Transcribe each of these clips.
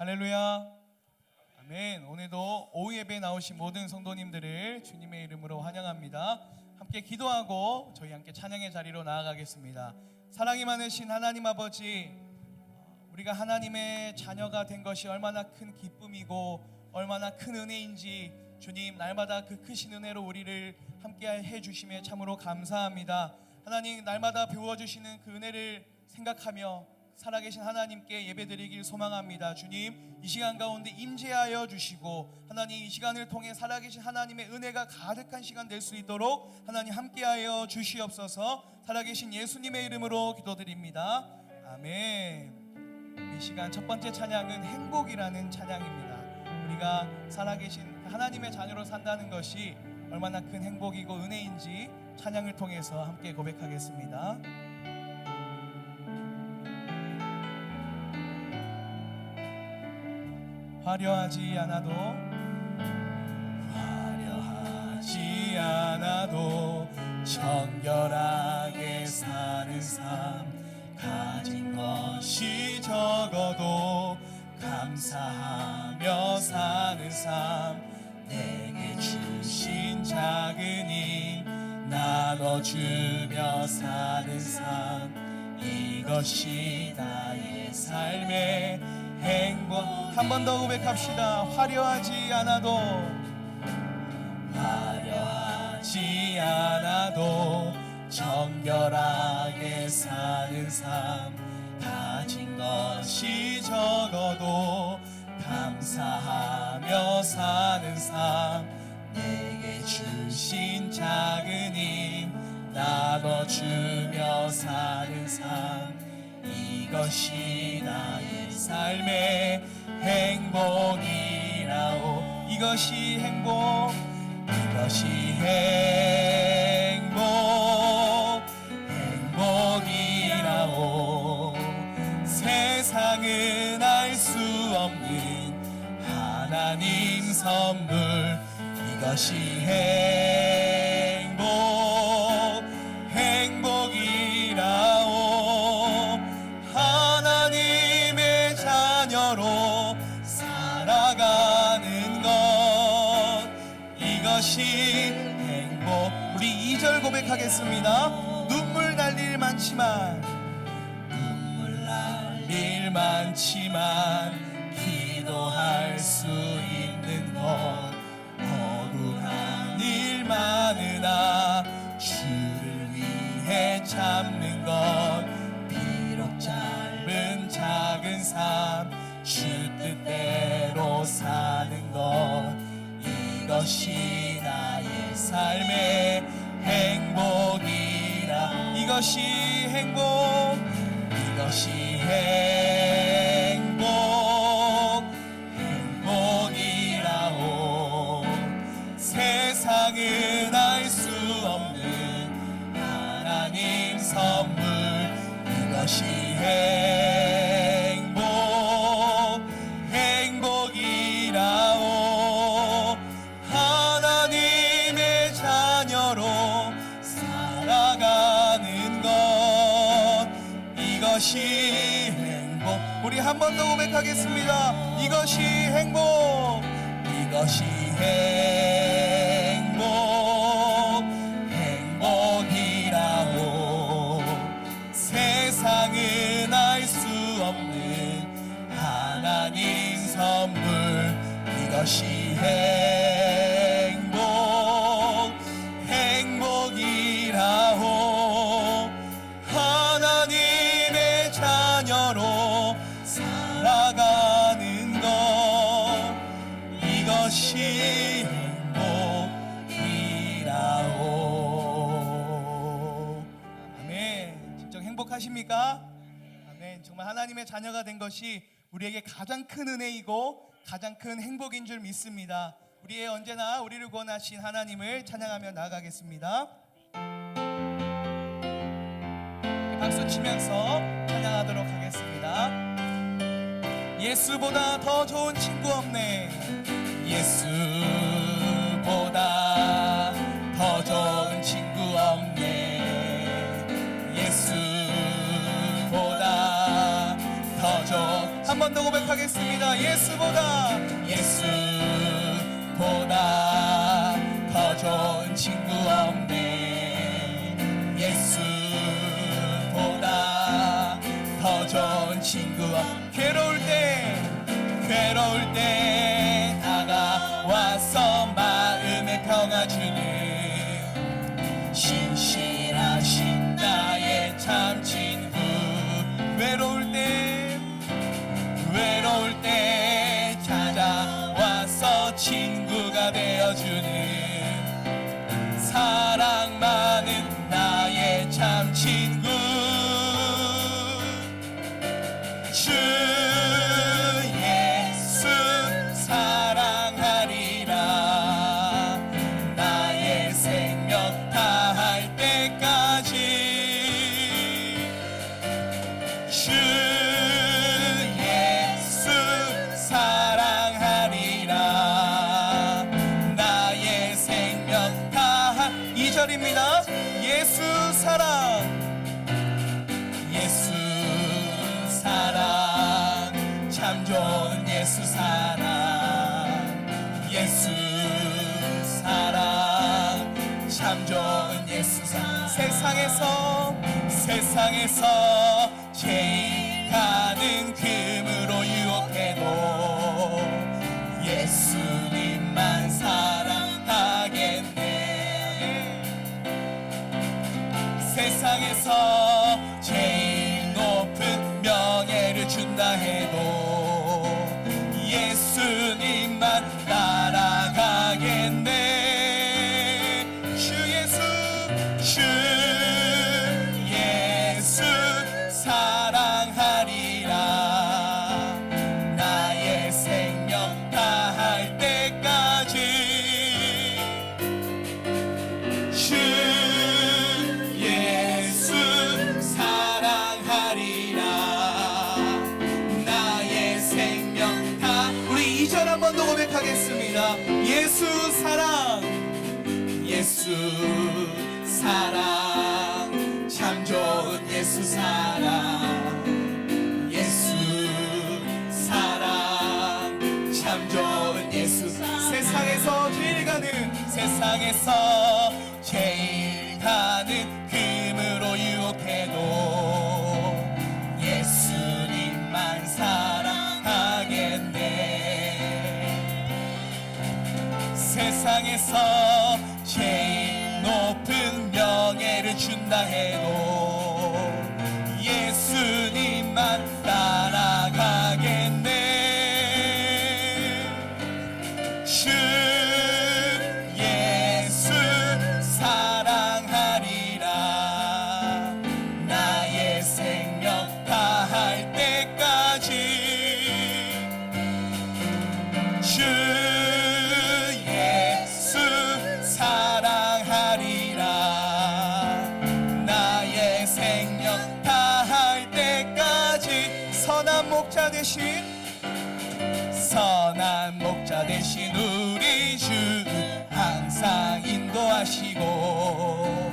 할렐루야. 아멘. 오늘도 오후 예배에 나오신 모든 성도님들을 주님의 이름으로 환영합니다. 함께 기도하고 저희 함께 찬양의 자리로 나아가겠습니다. 사랑이 많으신 하나님 아버지, 우리가 하나님의 자녀가 된 것이 얼마나 큰 기쁨이고 얼마나 큰 은혜인지 주님, 날마다 그 크신 은혜로 우리를 함께 해주심에 참으로 감사합니다. 하나님, 날마다 배워주시는 그 은혜를 생각하며 살아계신 하나님께 예배드리길 소망합니다. 주님, 이 시간 가운데 임재하여 주시고 하나님, 이 시간을 통해 살아계신 하나님의 은혜가 가득한 시간 될 수 있도록 하나님 함께하여 주시옵소서. 살아계신 예수님의 이름으로 기도드립니다. 아멘. 이 시간 첫 번째 찬양은 행복이라는 찬양입니다. 우리가 살아계신 하나님의 자녀로 산다는 것이 얼마나 큰 행복이고 은혜인지 찬양을 통해서 함께 고백하겠습니다. 화려하지 않아도 정결하게 사는 삶, 가진 것이 적어도 감사하며 사는 삶, 내게 주신 작은 힘 나눠주며 사는 삶, 이것이 나의 삶의 행복. 한 번 더 고백합시다. 화려하지 않아도 정결하게 사는 삶, 가진 것이 적어도 감사하며 사는 삶, 내게 주신 작은 힘 나눠주며 사는 삶, 이것이 나의 삶의 행복이라오. 이것이 행복이라오. 세상은 알 수 없는 하나님 선물, 이것이 행복이라오. 하나님의 자녀로 살아가는 것, 이것이 행복. 우리 2절 고백하겠습니다. 눈물 날 일 많지만 기도할 수 있는 것, 억울한 일 많으나 주를 위해 참는 것, 비록 짧은 작은 삶 주 뜻대로 사는 것, 이것이 나의 삶의 행복이라. 이것이 행복이라오. 세상은 알 수 없는 하나님 선물, 이것이 행복이라오. 하나님의 자녀로 살아가는 것, 이것이 행복. 우리 한 번 더 고백하겠습니다. 이것이 행복이라오. 세상은 알 수 없는 하나님 선물, 이것이 행복이라오. 하나님의 자녀로 살아가는 것, 이것이 행복이라오. 아멘. 진정 행복하십니까? 아멘. 정말 하나님의 자녀가 된 것이 우리에게 가장 큰 은혜이고 가장 큰 행복인 줄 믿습니다. 우리의 언제나 우리를 구원하신 하나님을 찬양하며 나아가겠습니다. 박수 치면서 찬양하도록 하겠습니다. 예수보다 더 좋은 친구 없네. 예수보다 더 좋은 친구 없네. 예수보다 더 좋은. 한 번 더 고백하겠습니다. 고백합니다. 예수보다 더 좋은 친구 없네. 예수보다 더 좋은 친구 괴로울 때 다가와서 마음의 평화 주는 신실하신 나의 참 친구. 외로울 때 찾아와서 친구가 되어주는 사랑 많은 나의 참 친구. 주 예수 사랑하리라. 나의 생명 다할 때까지. 주 예수 사랑하리라. 나의 생명 다할 2절입니다. 예수 사랑 참 좋은 예수 사랑. 예수 사랑 참 좋은 예수 사랑. 세상에서 제일 가는 금으로 유혹해도 예수님만 사랑하겠네. 세상에서 제일 높은 명예를 준다 해도 예수님만 따라가겠네. 주 예수 사랑하리라. 나의 생명 다할 때까지. 주 예수 사랑하리라. 나의 생명 다. 우리 2절 한 번 더 고백하겠습니다. 예수 사랑 참 좋은 예수 사랑. 예수 사랑 참 좋은 예수 사랑. 세상에서 제일 가는 금으로 유혹해도 예수님만 사랑하겠네. 세상에서 제일 높은 명예를 준다 해도 예수님만 따라가겠네. 주 예수 사랑하리라. 나의 생명 다할 때까지. 주 예수 사랑하리라. 나의 생명 다할 때까지. 선한 목자 되신 우리 주 항상 인도하시고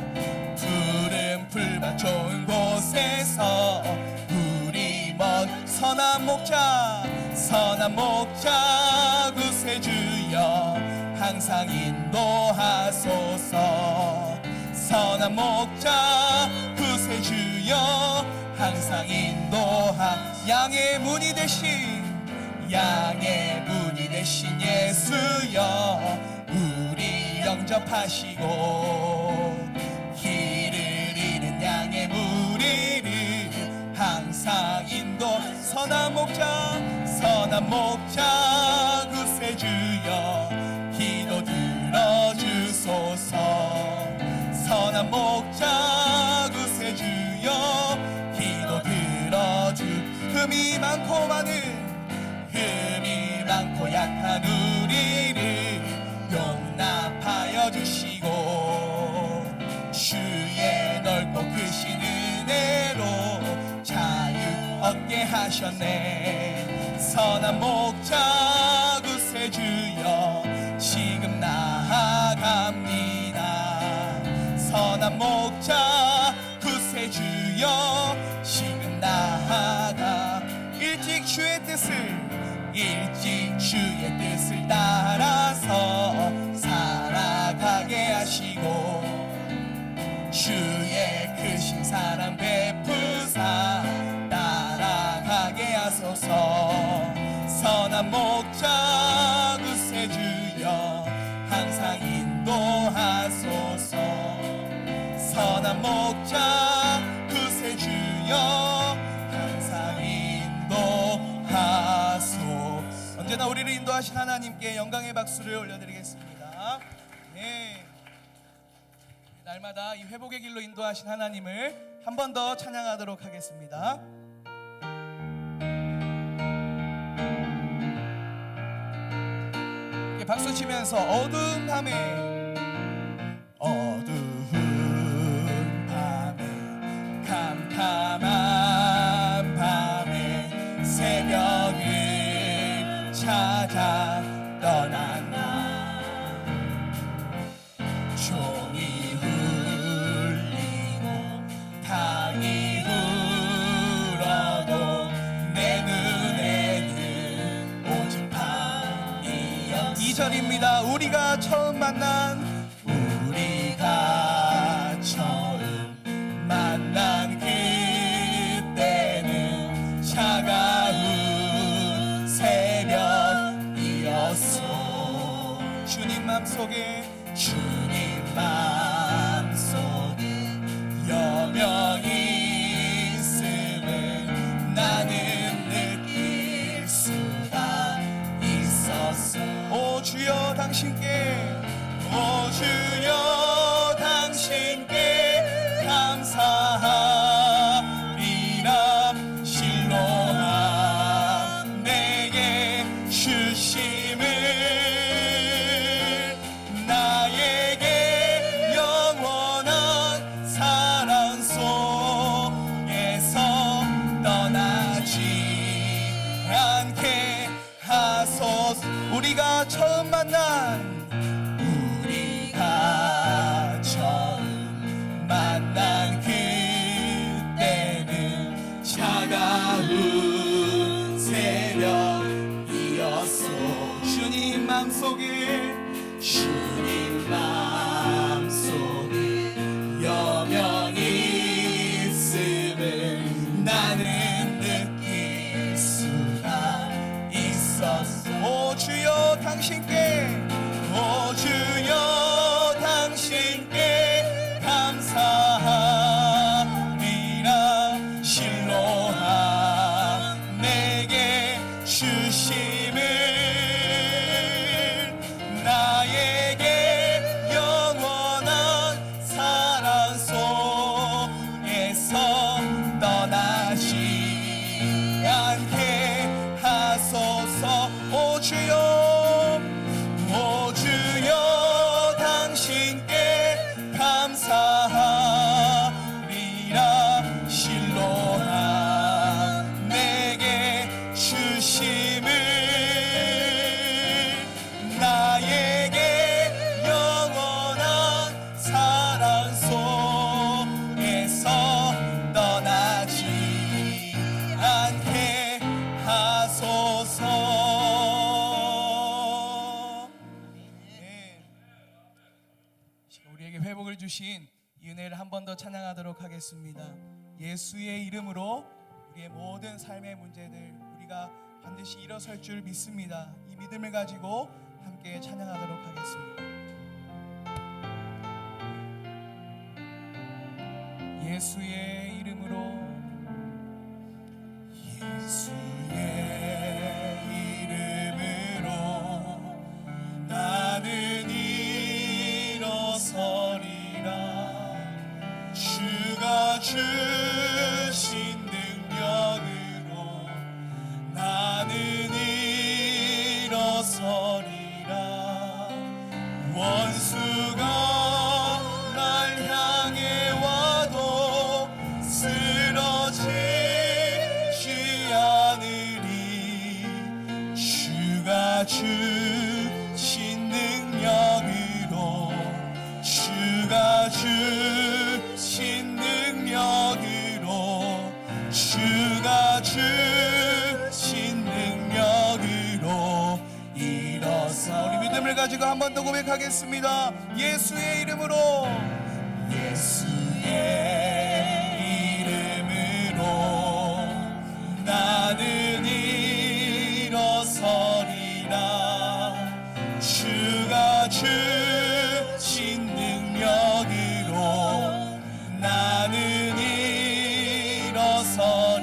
푸른 풀밭 좋은 곳에서 우리 먼 선한 목자 구세주여 항상 인도하소서. 선한 목자 구세주여 항상 양의 문이 되신 예수여 우리 영접하시고 길을 잃은 양의 무리를 항상 인도. 선한 목자 구세주여 기도 들어주소서. 선한 목자 구세주여 기도 들어주. 흠이 많고 약한 우리를 용납하여 주시고 주의 넓고 크신 은혜로 자유 얻게 하셨네. 선한 목자 구세주여 지금 나아갑니다. 선한 목자 구세주여 지금 나아가. 일찍 주의 뜻을 버리고 주의 크신 사랑 베푸사 따라가게 하소서. 선한 목자 구세주여 항상 인도하소서. 선한 목자 구세주여 항상 인도하소서. 언제나 우리를 인도하신 하나님께 영광의 박수를 올려드리겠습니다. 네. 날마다 이 회복의 길로 인도하신 하나님을 한 번 더 찬양하도록 하겠습니다. 박수 치면서 어두운 밤에 캄캄한 밤에 새벽을 찾아 떠난 나 종이 울리고 닭이 울어도 내 눈에는 오직 밤이었어. 2절입니다. 우리가 처음 만난 그때는 차가운 새벽이었어. 주님 맘속에 여명이 있음을 나는 느낄 수가 있었어. 오 주여 당신께 감사하리라. 실로암 내게 주심을 나에게 영원한 사랑 속에서 떠나지 않게 하소서. 우리가 처음 만난 그때는 차가운 새벽이었어. 주님 맘속에 여명이 있음을 나는 느낄 수가 있었어. 오 주여 당신께 감사하리라. 실로암 내게 주심을 나에게 영원한 사랑 속에서 떠나지 않게 하소서. 오 주여 당신께 감사하리라. 실로암 내게 주심을 나에게 영원한 사랑 속에서 떠나지 않게 하소서. 우리에게 회복을 주신 이 은혜를 한 번 더 찬양하도록 하겠습니다. 예수의 이름으로 우리의 모든 삶의 문제들 우리가 반드시 일어설 줄 믿습니다. 이 믿음을 가지고 함께 찬양하도록 하겠습니다. 예수의 이름으로 나는 일어서리라. 주가 주신 능력으로 나는 일어서리라. 원수가 날 향해 와도 쓰러지지 않으리. 주가 주신 능력으로 주가 주신 능력으로 주가 주신 능력으로 일어서 우리 믿음을 이름을 가지고 한 번 더 고백하겠습니다. 예수의 이름으로, 예수의 이름으로 나는 일어서리라. 주가 주신 능력으로 나는 일어서리라.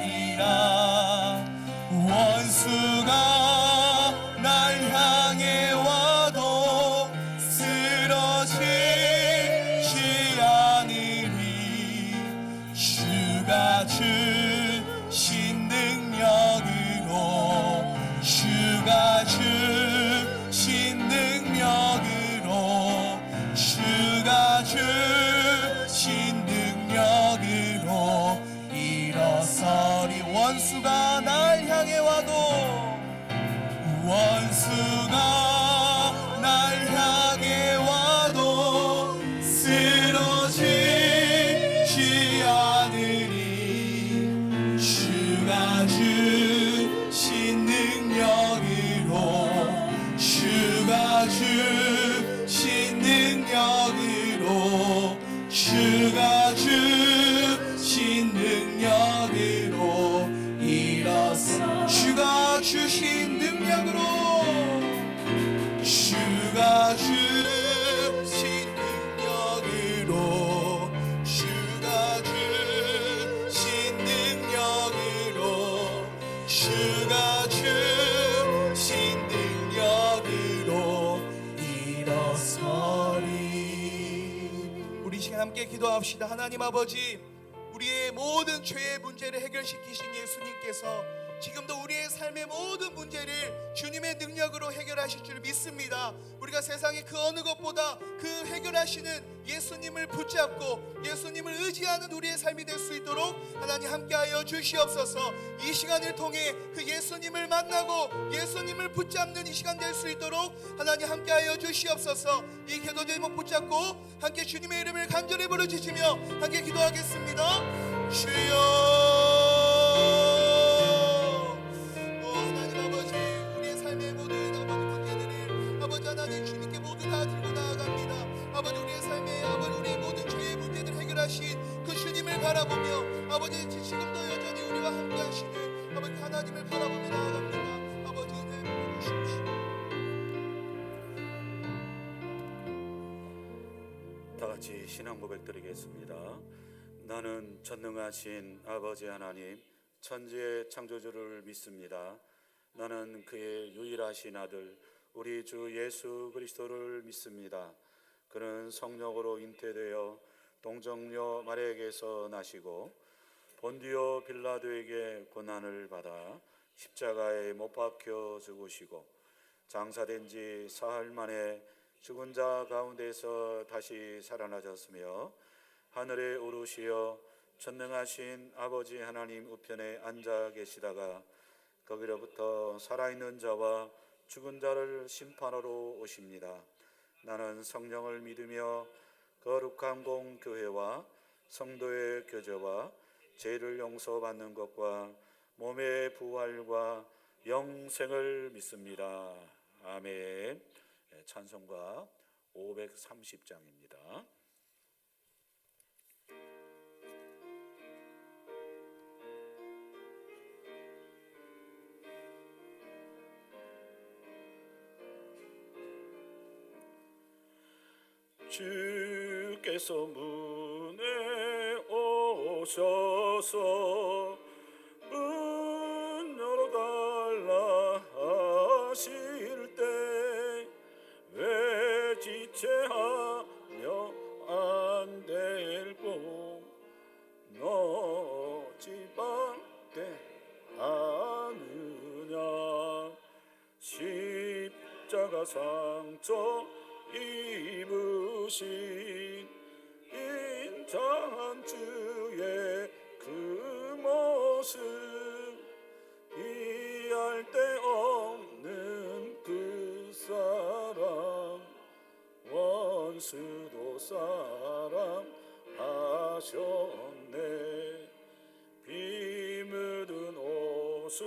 원수가 날 향해 와도 쓰러지지 않으리. 주가 주신 능력으로, 주가 주신 능력으로, 주가 주신 능력으로 일어서리. 원수가 날 향해 와도, 원수가 날 향해 와도 쓰러지지 않으리. 주가 주신 능력으로, 주가 주신 능력으로, 주가 주신 능력으로 일어서. 주가 주신 능력으로, 주가 주신 능력으로, 주가 주신 능력으로, 주가 주신 능력으로 일어서리. 우리 시간 함께 기도합시다. 하나님 아버지, 우리의 모든 죄의 문제를 해결시키신 예수님께서 지금도 우리의 삶의 모든 문제를 주님의 능력으로 해결하실 줄 믿습니다. 우리가 세상의 그 어느 것보다 그 해결하시는 예수님을 붙잡고 예수님을 의지하는 우리의 삶이 될 수 있도록 하나님 함께하여 주시옵소서. 이 시간을 통해 그 예수님을 만나고 예수님을 붙잡는 이 시간 될 수 있도록 하나님 함께하여 주시옵소서. 이 기도 제목 붙잡고 함께 주님의 이름을 간절히 부르짖으며 함께 기도하겠습니다. 주여, 하나님 주님께 모두 다 들고 나아갑니다. 아버지, 우리의 삶에 아버지 우리의 모든 죄의 문제들 해결하신 그 주님을 바라보며 아버지 지금도 여전히 우리와 함께 하시는 아버지 하나님을 바라보며 나아갑니다. 아버지 은혜 주십시오. 다 같이 신앙 고백 드리겠습니다. 나는 전능하신 아버지 하나님 천지의 창조주를 믿습니다. 나는 그의 유일하신 아들 우리 주 예수 그리스도를 믿습니다. 그는 성령으로 잉태되어 동정녀 마리아에게서 나시고 본디오 빌라도에게 고난을 받아 십자가에 못 박혀 죽으시고 장사된 지 사흘 만에 죽은 자 가운데서 다시 살아나셨으며 하늘에 오르시어 전능하신 아버지 하나님 우편에 앉아 계시다가 거기로부터 살아있는 자와 죽은 자를 심판하러 오십니다. 나는 성령을 믿으며 거룩한 공교회와 성도의 교제와 죄를 용서받는 것과 몸의 부활과 영생을 믿습니다. 아멘. 찬송가 530장입니다. 주께서 문에 오셔서 문 열어달라 하실 때 왜 지체하며 안 될고 너 집밖에 아느냐. 십자가 상처 입으신 인자한 주의 그 모습 이해할 데 없는 그 사랑 원수도 사랑하셨네. 피 묻은 옷을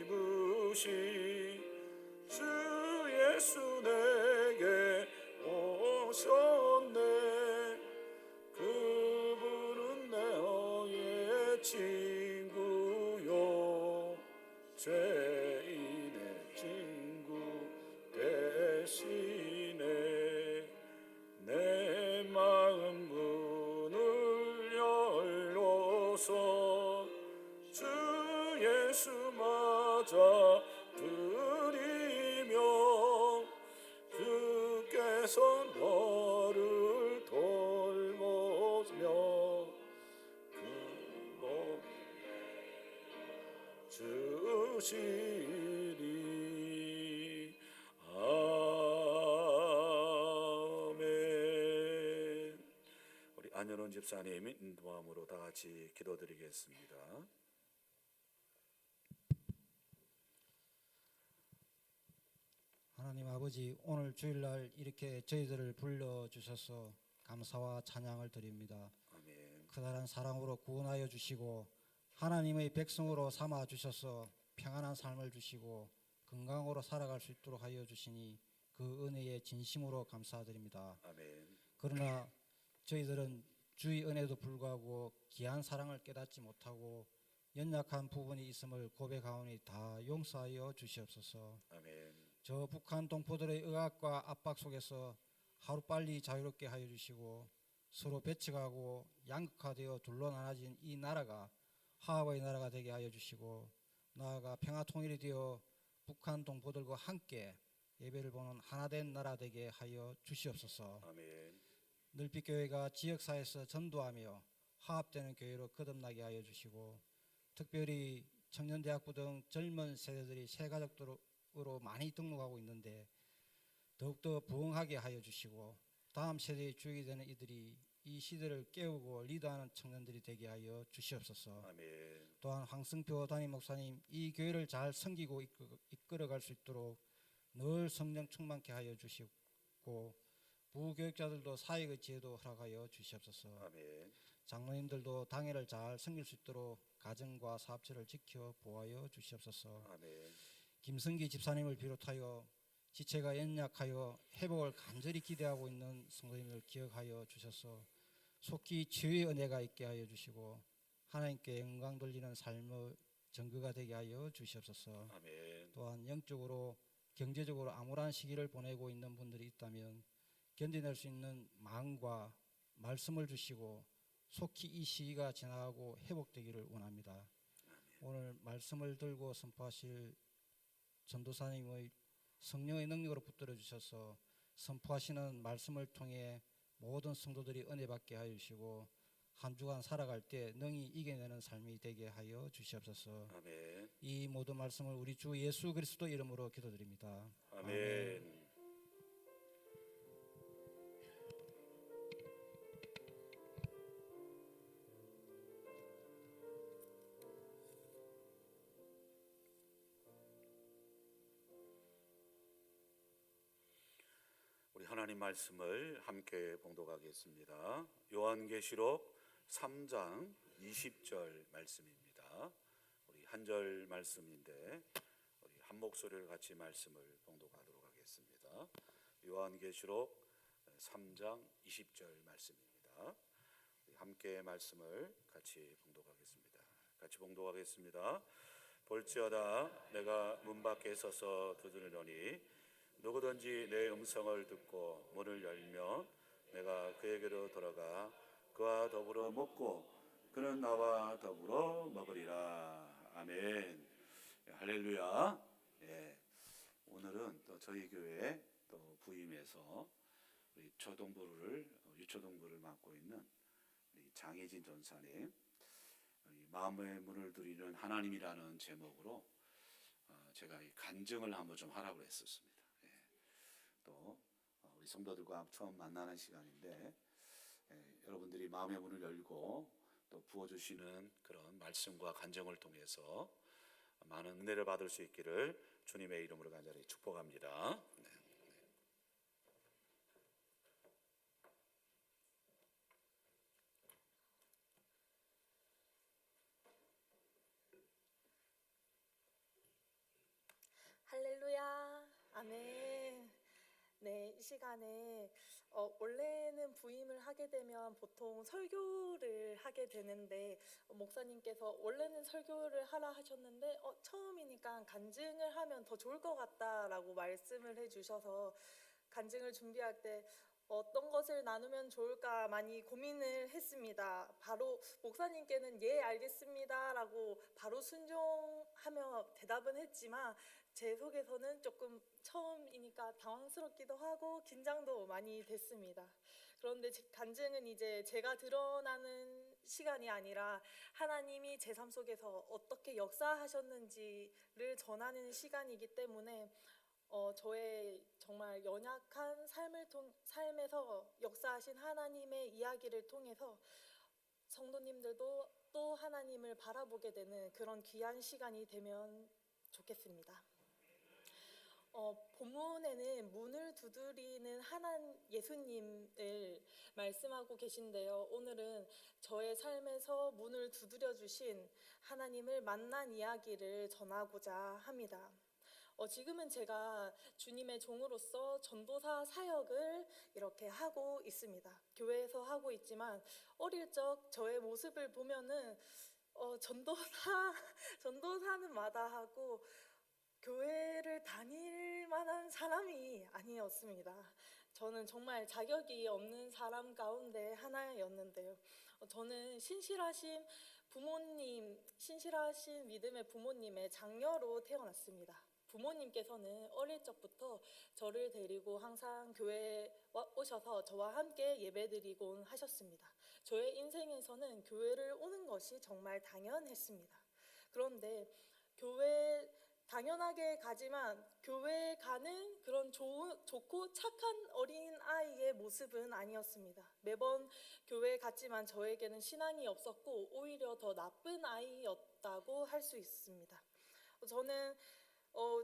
입으신 주 예수 오셨네. 그분은 너의 친구요, 죄인의 친구 대신에 내 마음 문을 열어서 주 예수 맞아 드리며 주께서 너를 돌보며 그 몸 주시리. 아멘. 우리 안현원 집사님 인도함으로 다 같이 기도드리겠습니다. 하나님 아버지, 오늘 주일날 이렇게 저희들을 불러주셔서 감사와 찬양을 드립니다. 아멘. 크다란 사랑으로 구원하여 주시고 하나님의 백성으로 삼아 주셔서 평안한 삶을 주시고 건강으로 살아갈 수 있도록 하여 주시니 그 은혜에 진심으로 감사드립니다. 아멘. 그러나 저희들은 주의 은혜도 불구하고 귀한 사랑을 깨닫지 못하고 연약한 부분이 있음을 고백하오니 다 용서하여 주시옵소서. 아멘. 저 북한 동포들의 억압과 압박 속에서 하루빨리 자유롭게 하여 주시고 서로 배척하고 양극화되어 둘로 나눠진 이 나라가 화합의 나라가 되게 하여 주시고 나아가 평화 통일이 되어 북한 동포들과 함께 예배를 보는 하나된 나라 되게 하여 주시옵소서. 아멘. 늘빛교회가 지역사회에서 전도하며 화합되는 교회로 거듭나게 하여 주시고 특별히 청년대학부 등 젊은 세대들이 새가족으로 많이 등록하고 있는데 더욱더 부흥하게 하여 주시고 다음 세대의 주역이 되는 이들이 이 시대를 깨우고 리드하는 청년들이 되게 하여 주시옵소서. 아멘. 또한 황승표 담임 목사님 이 교회를 잘 섬기고 이끌어갈 수 있도록 늘 성령 충만케 하여 주시고 부교육자들도 사역의 지혜도 허락하여 주시옵소서. 아멘. 장로님들도 당회를 잘 섬길 수 있도록 가정과 사업체를 지켜 보호하여 주시옵소서. 아멘. 김성기 집사님을 비롯하여 지체가 연약하여 회복을 간절히 기대하고 있는 성도님을 기억하여 주셔서 속히 치유의 은혜가 있게 하여 주시고 하나님께 영광 돌리는 삶의 증거가 되게 하여 주시옵소서. 아멘. 또한 영적으로 경제적으로 암울한 시기를 보내고 있는 분들이 있다면 견뎌낼 수 있는 마음과 말씀을 주시고 속히 이 시기가 지나가고 회복되기를 원합니다. 오늘 말씀을 들고 선포하실 전도사님의 성령의 능력으로 붙들어 주셔서 선포하시는 말씀을 통해 모든 성도들이 은혜 받게 하여 주시고 한 주간 살아갈 때 능히 이겨내는 삶이 되게 하여 주시옵소서. 아멘. 이 모든 말씀을 우리 주 예수 그리스도 이름으로 기도드립니다. 아멘. 우리 하나님 말씀을 함께 봉독하겠습니다. 요한계시록 3장 20절 말씀입니다. 우리 한 절 말씀인데 우리 한 목소리를 같이 말씀을 봉독하도록 하겠습니다. 요한계시록 3장 20절 말씀입니다. 우리 함께 말씀을 같이 봉독하겠습니다. 같이 봉독하겠습니다. 볼지어다 내가 문 밖에 서서 두드리노니 누구든지 내 음성을 듣고 문을 열면 내가 그에게로 들어가 그와 더불어 먹고 그는 나와 더불어 먹으리라. 아멘. 할렐루야. 예. 오늘은 또 저희 교회 또 부임해서 우리 유초동부를 맡고 있는 우리 장혜진 전사님, 우리 마음의 문을 드리는 하나님이라는 제목으로 제가 이 간증을 한번 좀 하라고 했었습니다. 또 우리 성도들과 처음 만나는 시간인데 여러분들이 마음의 문을 열고 또 부어주시는 그런 말씀과 간증을 통해서 많은 은혜를 받을 수 있기를 주님의 이름으로 간절히 축복합니다. 네. 할렐루야. 아멘. 네, 이 시간에 원래는 부임을 하게 되면 보통 설교를 하게 되는데 목사님께서 원래는 설교를 하라 하셨는데 처음이니까 간증을 하면 더 좋을 것 같다라고 말씀을 해주셔서 간증을 준비할 때 어떤 것을 나누면 좋을까 많이 고민을 했습니다. 바로 목사님께는 예 알겠습니다라고 바로 순종하며 대답은 했지만 제 속에서는 조금 처음이니까 당황스럽기도 하고 긴장도 많이 됐습니다. 그런데 간증은 이제 제가 드러나는 시간이 아니라 하나님이 제 삶 속에서 어떻게 역사하셨는지를 전하는 시간이기 때문에 저의 정말 연약한 삶에서 역사하신 하나님의 이야기를 통해서 성도님들도 또 하나님을 바라보게 되는 그런 귀한 시간이 되면 좋겠습니다. 본문에는 문을 두드리는 예수님을 말씀하고 계신데요. 오늘은 저의 삶에서 문을 두드려 주신 하나님을 만난 이야기를 전하고자 합니다. 지금은 제가 주님의 종으로서 전도사 사역을 이렇게 하고 있습니다. 교회에서 하고 있지만 어릴 적 저의 모습을 보면은 전도사는 마다하고 교회를 다닐 만한 사람이 아니었습니다. 저는 정말 자격이 없는 사람 가운데 하나였는데요. 저는 신실하신 믿음의 부모님의 장녀로 태어났습니다. 부모님께서는 어릴 적부터 저를 데리고 항상 교회에 오셔서 저와 함께 예배드리곤 하셨습니다. 저의 인생에서는 교회를 오는 것이 정말 당연했습니다. 그런데 당연하게 가지만 교회에 가는 그런 좋고 착한 어린 아이의 모습은 아니었습니다. 매번 교회에 갔지만 저에게는 신앙이 없었고 오히려 더 나쁜 아이였다고 할 수 있습니다. 저는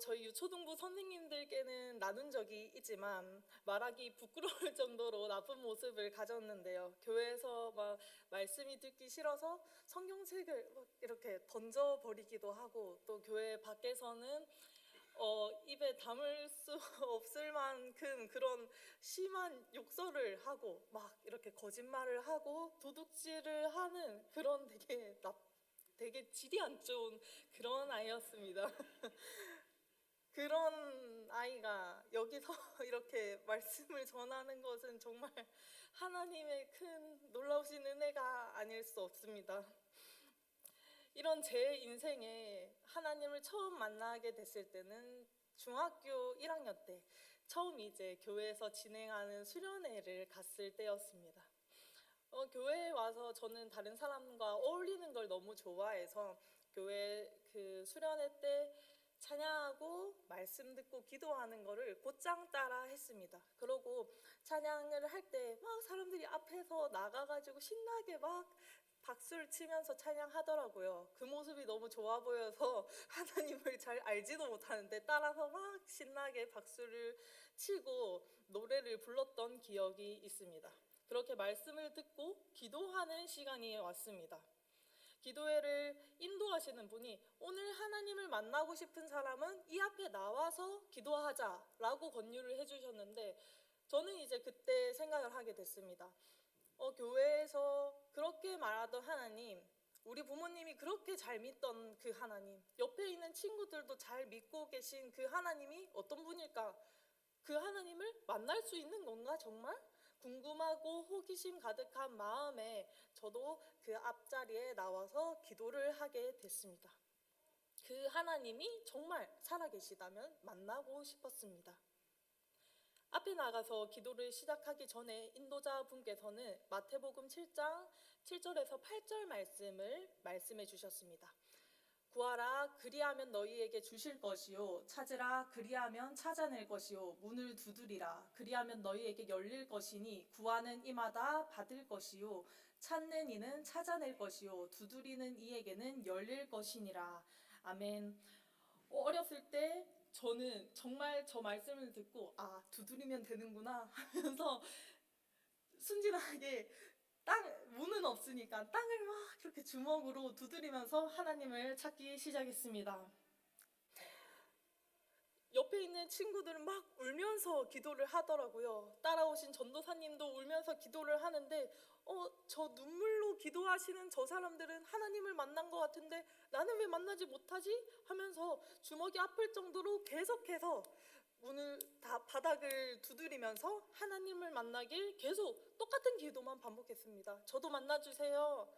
저희 유초등부 선생님들께는 나눈 적이 있지만 말하기 부끄러울 정도로 나쁜 모습을 가졌는데요. 교회에서 막 말씀이 듣기 싫어서 성경책을 막 이렇게 던져버리기도 하고, 또 교회 밖에서는 입에 담을 수 없을 만큼 그런 심한 욕설을 하고 막 이렇게 거짓말을 하고 도둑질을 하는 그런 되게 질이 안 좋은 그런 아이였습니다. 그런 아이가 여기서 이렇게 말씀을 전하는 것은 정말 하나님의 큰 놀라우신 은혜가 아닐 수 없습니다. 이런 제 인생에 하나님을 처음 만나게 됐을 때는 중학교 1학년 때 처음 이제 교회에서 진행하는 수련회를 갔을 때였습니다. 교회에 와서 저는 다른 사람과 어울리는 걸 너무 좋아해서 교회 그 수련회 때 찬양하고 말씀 듣고 기도하는 거를 곧장 따라 했습니다. 그러고 찬양을 할 때 막 사람들이 앞에서 나가가지고 신나게 막 박수를 치면서 찬양하더라고요. 그 모습이 너무 좋아 보여서 하나님을 잘 알지도 못하는데 따라서 막 신나게 박수를 치고 노래를 불렀던 기억이 있습니다. 그렇게 말씀을 듣고 기도하는 시간이 왔습니다. 기도회를 인도하시는 분이 오늘 하나님을 만나고 싶은 사람은 이 앞에 나와서 기도하자라고 권유를 해주셨는데, 저는 이제 그때 생각을 하게 됐습니다. 교회에서 그렇게 말하던 하나님, 우리 부모님이 그렇게 잘 믿던 그 하나님, 옆에 있는 친구들도 잘 믿고 계신 그 하나님이 어떤 분일까? 그 하나님을 만날 수 있는 건가 정말? 궁금하고 호기심 가득한 마음에 저도 그 앞자리에 나와서 기도를 하게 됐습니다. 그 하나님이 정말 살아계시다면 만나고 싶었습니다. 앞에 나가서 기도를 시작하기 전에 인도자분께서는 마태복음 7장 7절에서 8절 말씀을 말씀해 주셨습니다. 구하라 그리하면 너희에게 주실 것이요, 찾으라 그리하면 찾아낼 것이요, 문을 두드리라 그리하면 너희에게 열릴 것이니 구하는 이마다 받을 것이요, 찾는 이는 찾아낼 것이요, 두드리는 이에게는 열릴 것이니라. 아멘. 어렸을 때 저는 정말 저 말씀을 듣고 두드리면 되는구나 하면서 순진하게 문은 없으니까 땅을 막 이렇게 주먹으로 두드리면서 하나님을 찾기 시작했습니다. 옆에 있는 친구들은 막 울면서 기도를 하더라고요. 따라오신 전도사님도 울면서 기도를 하는데 저 눈물로 기도하시는 저 사람들은 하나님을 만난 것 같은데 나는 왜 만나지 못하지? 하면서 주먹이 아플 정도로 계속해서 문을 다 바닥을 두드리면서 하나님을 만나길 계속 똑같은 기도만 반복했습니다. 저도 만나주세요.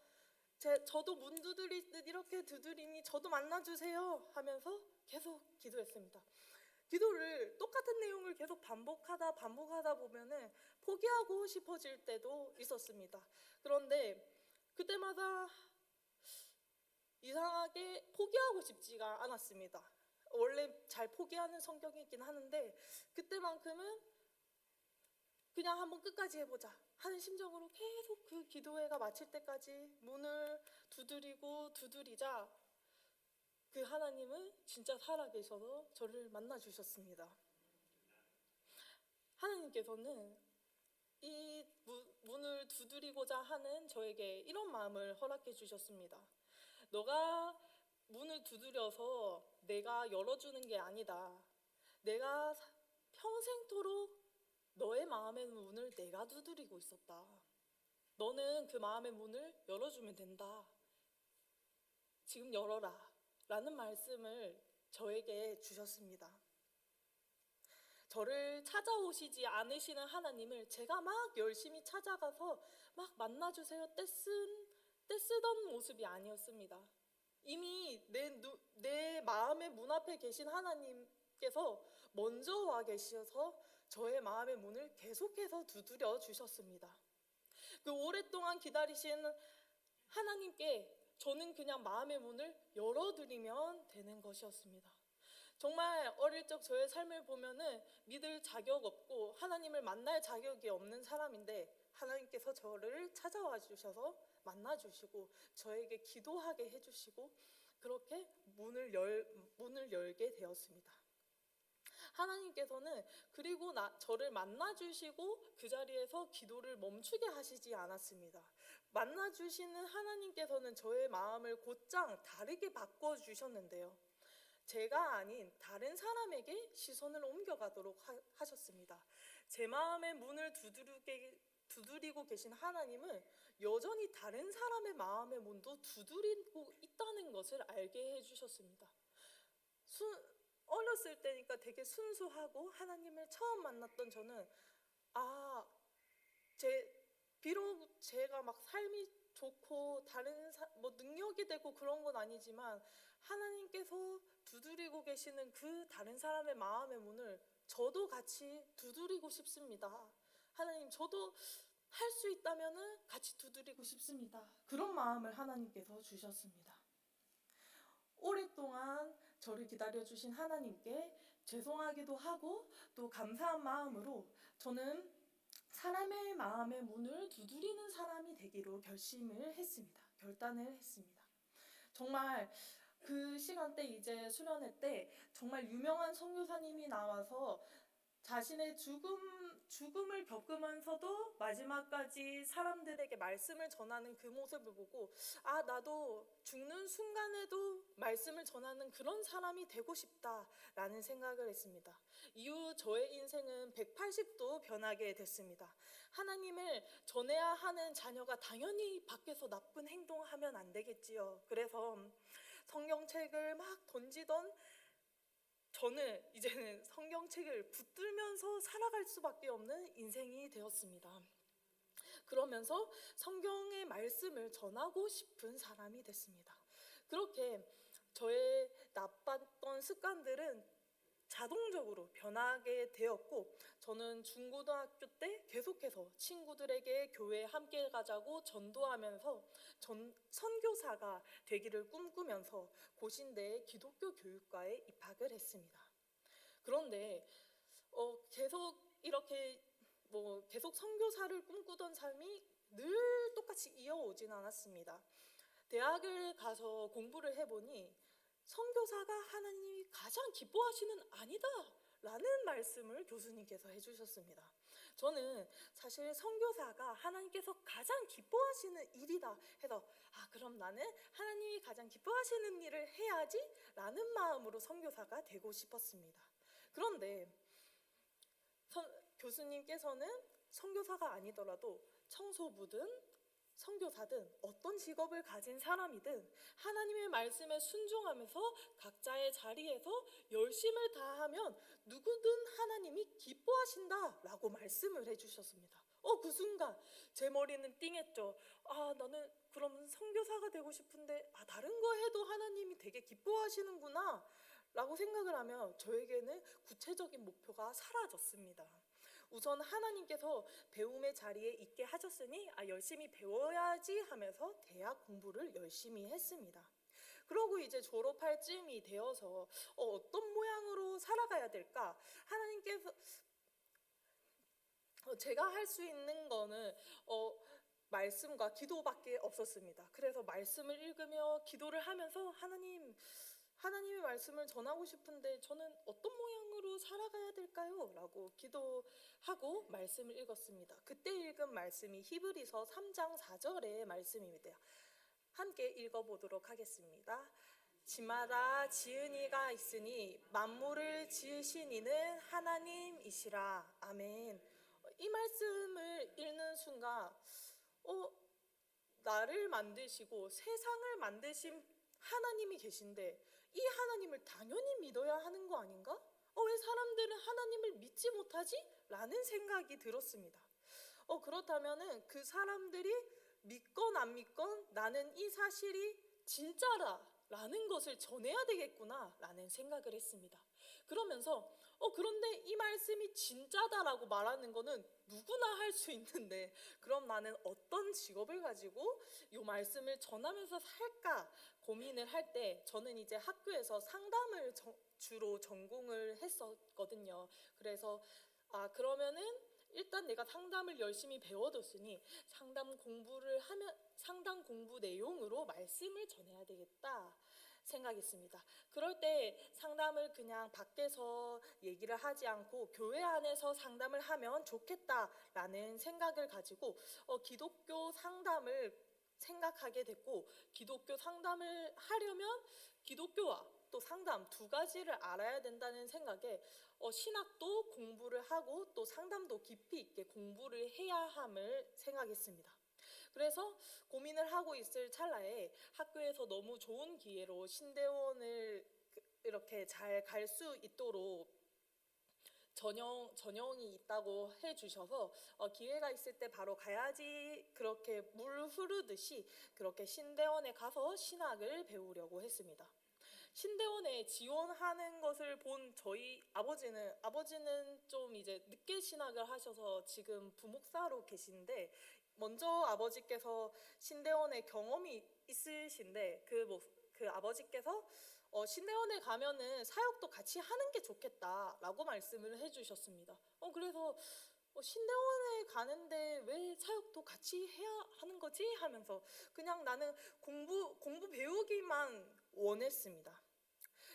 저도 문 두드리듯 이렇게 두드리니 저도 만나주세요 하면서 계속 기도했습니다. 기도를 똑같은 내용을 계속 반복하다 보면은 포기하고 싶어질 때도 있었습니다. 그런데 그때마다 이상하게 포기하고 싶지가 않았습니다. 원래 잘 포기하는 성격이긴 하는데 그때만큼은 그냥 한번 끝까지 해보자 하는 심정으로 계속 그 기도회가 마칠 때까지 문을 두드리자 그 하나님은 진짜 살아계셔서 저를 만나주셨습니다. 하나님께서는 이 문을 두드리고자 하는 저에게 이런 마음을 허락해 주셨습니다. 너가 문을 두드려서 내가 열어주는 게 아니다. 내가 평생토록 너의 마음의 문을 내가 두드리고 있었다. 너는 그 마음의 문을 열어주면 된다. 지금 열어라. 라는 말씀을 저에게 주셨습니다. 저를 찾아오시지 않으시는 하나님을 제가 막 열심히 찾아가서 막 만나주세요 떼쓰던 모습이 아니었습니다. 이미 내 마음의 문 앞에 계신 하나님께서 먼저 와 계셔서 저의 마음의 문을 계속해서 두드려 주셨습니다. 그 오랫동안 기다리신 하나님께 저는 그냥 마음의 문을 열어드리면 되는 것이었습니다. 정말 어릴 적 저의 삶을 보면은 믿을 자격 없고 하나님을 만날 자격이 없는 사람인데 하나님께서 저를 찾아와 주셔서 만나 주시고 저에게 기도하게 해주시고 그렇게 문을 열게 되었습니다. 하나님께서는 그리고 저를 만나 주시고 그 자리에서 기도를 멈추게 하시지 않았습니다. 만나 주시는 하나님께서는 저의 마음을 곧장 다르게 바꿔 주셨는데요. 제가 아닌 다른 사람에게 시선을 옮겨가도록 하셨습니다. 제 마음의 문을 두드리고 계신 하나님은 여전히 다른 사람의 마음의 문도 두드리고 있다는 것을 알게 해주셨습니다. 어렸을 때니까 되게 순수하고 하나님을 처음 만났던 저는 비록 제가 막 삶이 좋고 다른 능력이 되고 그런 건 아니지만 하나님께서 두드리고 계시는 그 다른 사람의 마음의 문을 저도 같이 두드리고 싶습니다. 하나님, 저도 할 수 있다면은 같이 두드리고 싶습니다. 그런 마음을 하나님께서 주셨습니다. 오랫동안 저를 기다려주신 하나님께 죄송하기도 하고 또 감사한 마음으로 저는 사람의 마음의 문을 두드리는 사람이 되기로 결단을 했습니다. 정말 그 시간대 이제 수련회 때 정말 유명한 선교사님이 나와서 자신의 죽음을 겪으면서도 마지막까지 사람들에게 말씀을 전하는 그 모습을 보고 나도 죽는 순간에도 말씀을 전하는 그런 사람이 되고 싶다라는 생각을 했습니다. 이후 저의 인생은 180도 변하게 됐습니다. 하나님을 전해야 하는 자녀가 당연히 밖에서 나쁜 행동하면 안 되겠지요. 그래서 성경책을 막 던지던 저는 이제는 성경책을 붙들면서 살아갈 수밖에 없는 인생이 되었습니다. 그러면서 성경의 말씀을 전하고 싶은 사람이 됐습니다. 그렇게 저의 나빴던 습관들은 자동적으로 변하게 되었고 저는 중고등학교 때 계속해서 친구들에게 교회에 함께 가자고 전도하면서 선교사가 되기를 꿈꾸면서 고신대의 기독교 교육과에 입학을 했습니다. 그런데 계속 이렇게 계속 선교사를 꿈꾸던 삶이 늘 똑같이 이어오진 않았습니다. 대학을 가서 공부를 해보니 선교사가 하나님이 가장 기뻐하시는 아니다 라는 말씀을 교수님께서 해주셨습니다. 저는 사실 선교사가 하나님께서 가장 기뻐하시는 일이다 해서 그럼 나는 하나님이 가장 기뻐하시는 일을 해야지 라는 마음으로 선교사가 되고 싶었습니다. 그런데 교수님께서는 선교사가 아니더라도 청소부든 선교사든 어떤 직업을 가진 사람이든 하나님의 말씀에 순종하면서 각자의 자리에서 열심을 다하면 누구든 하나님이 기뻐하신다라고 말씀을 해주셨습니다. 그 순간 제 머리는 띵했죠. 나는 그럼 선교사가 되고 싶은데 다른 거 해도 하나님이 되게 기뻐하시는구나 라고 생각을 하며 저에게는 구체적인 목표가 사라졌습니다. 우선 하나님께서 배움의 자리에 있게 하셨으니 열심히 배워야지 하면서 대학 공부를 열심히 했습니다. 그러고 이제 졸업할 쯤이 되어서 어떤 모양으로 살아가야 될까? 하나님께서 제가 할 수 있는 거는 말씀과 기도밖에 없었습니다. 그래서 말씀을 읽으며 기도를 하면서 하나님의 말씀을 전하고 싶은데 저는 어떤 모양으로 살아가야 될까요? 라고 기도하고 말씀을 읽었습니다. 그때 읽은 말씀이 히브리서 3장 4절의 말씀입니다. 함께 읽어보도록 하겠습니다. 지마다 지은 이가 있으니 만물을 지으신 이는 하나님이시라. 아멘. 이 말씀을 읽는 순간 나를 만드시고 세상을 만드신 하나님이 계신데 이 하나님을 당연히 믿어야 하는 거 아닌가? 왜 사람들은 하나님을 믿지 못하지? 라는 생각이 들었습니다. 그렇다면은 그 사람들이 믿건 안 믿건 나는 이 사실이 진짜라 라는 것을 전해야 되겠구나 라는 생각을 했습니다. 그러면서 그런데 이 말씀이 진짜다라고 말하는 거는 누구나 할 수 있는데 그럼 나는 어떤 직업을 가지고 이 말씀을 전하면서 살까 고민을 할 때 저는 이제 학교에서 상담을 주로 전공을 했었거든요. 그래서 그러면은 일단 내가 상담을 열심히 배워뒀으니 상담 공부 내용으로 말씀을 전해야 되겠다 생각했습니다. 그럴 때 상담을 그냥 밖에서 얘기를 하지 않고 교회 안에서 상담을 하면 좋겠다라는 생각을 가지고 기독교 상담을 생각하게 됐고, 기독교 상담을 하려면 기독교와 또 상담 두 가지를 알아야 된다는 생각에 신학도 공부를 하고 또 상담도 깊이 있게 공부를 해야 함을 생각했습니다. 그래서 고민을 하고 있을 찰나에 학교에서 너무 좋은 기회로 신대원을 이렇게 잘 갈 수 있도록 전형이 있다고 해주셔서 기회가 있을 때 바로 가야지 그렇게 물 흐르듯이 그렇게 신대원에 가서 신학을 배우려고 했습니다. 신대원에 지원하는 것을 본 저희 아버지는 좀 이제 늦게 신학을 하셔서 지금 부목사로 계신데 먼저 아버지께서 신대원에 경험이 있으신데 그 아버지께서 신대원에 가면은 사역도 같이 하는 게 좋겠다라고 말씀을 해주셨습니다. 그래서 신대원에 가는데 왜 사역도 같이 해야 하는 거지? 하면서 그냥 나는 공부 배우기만 원했습니다.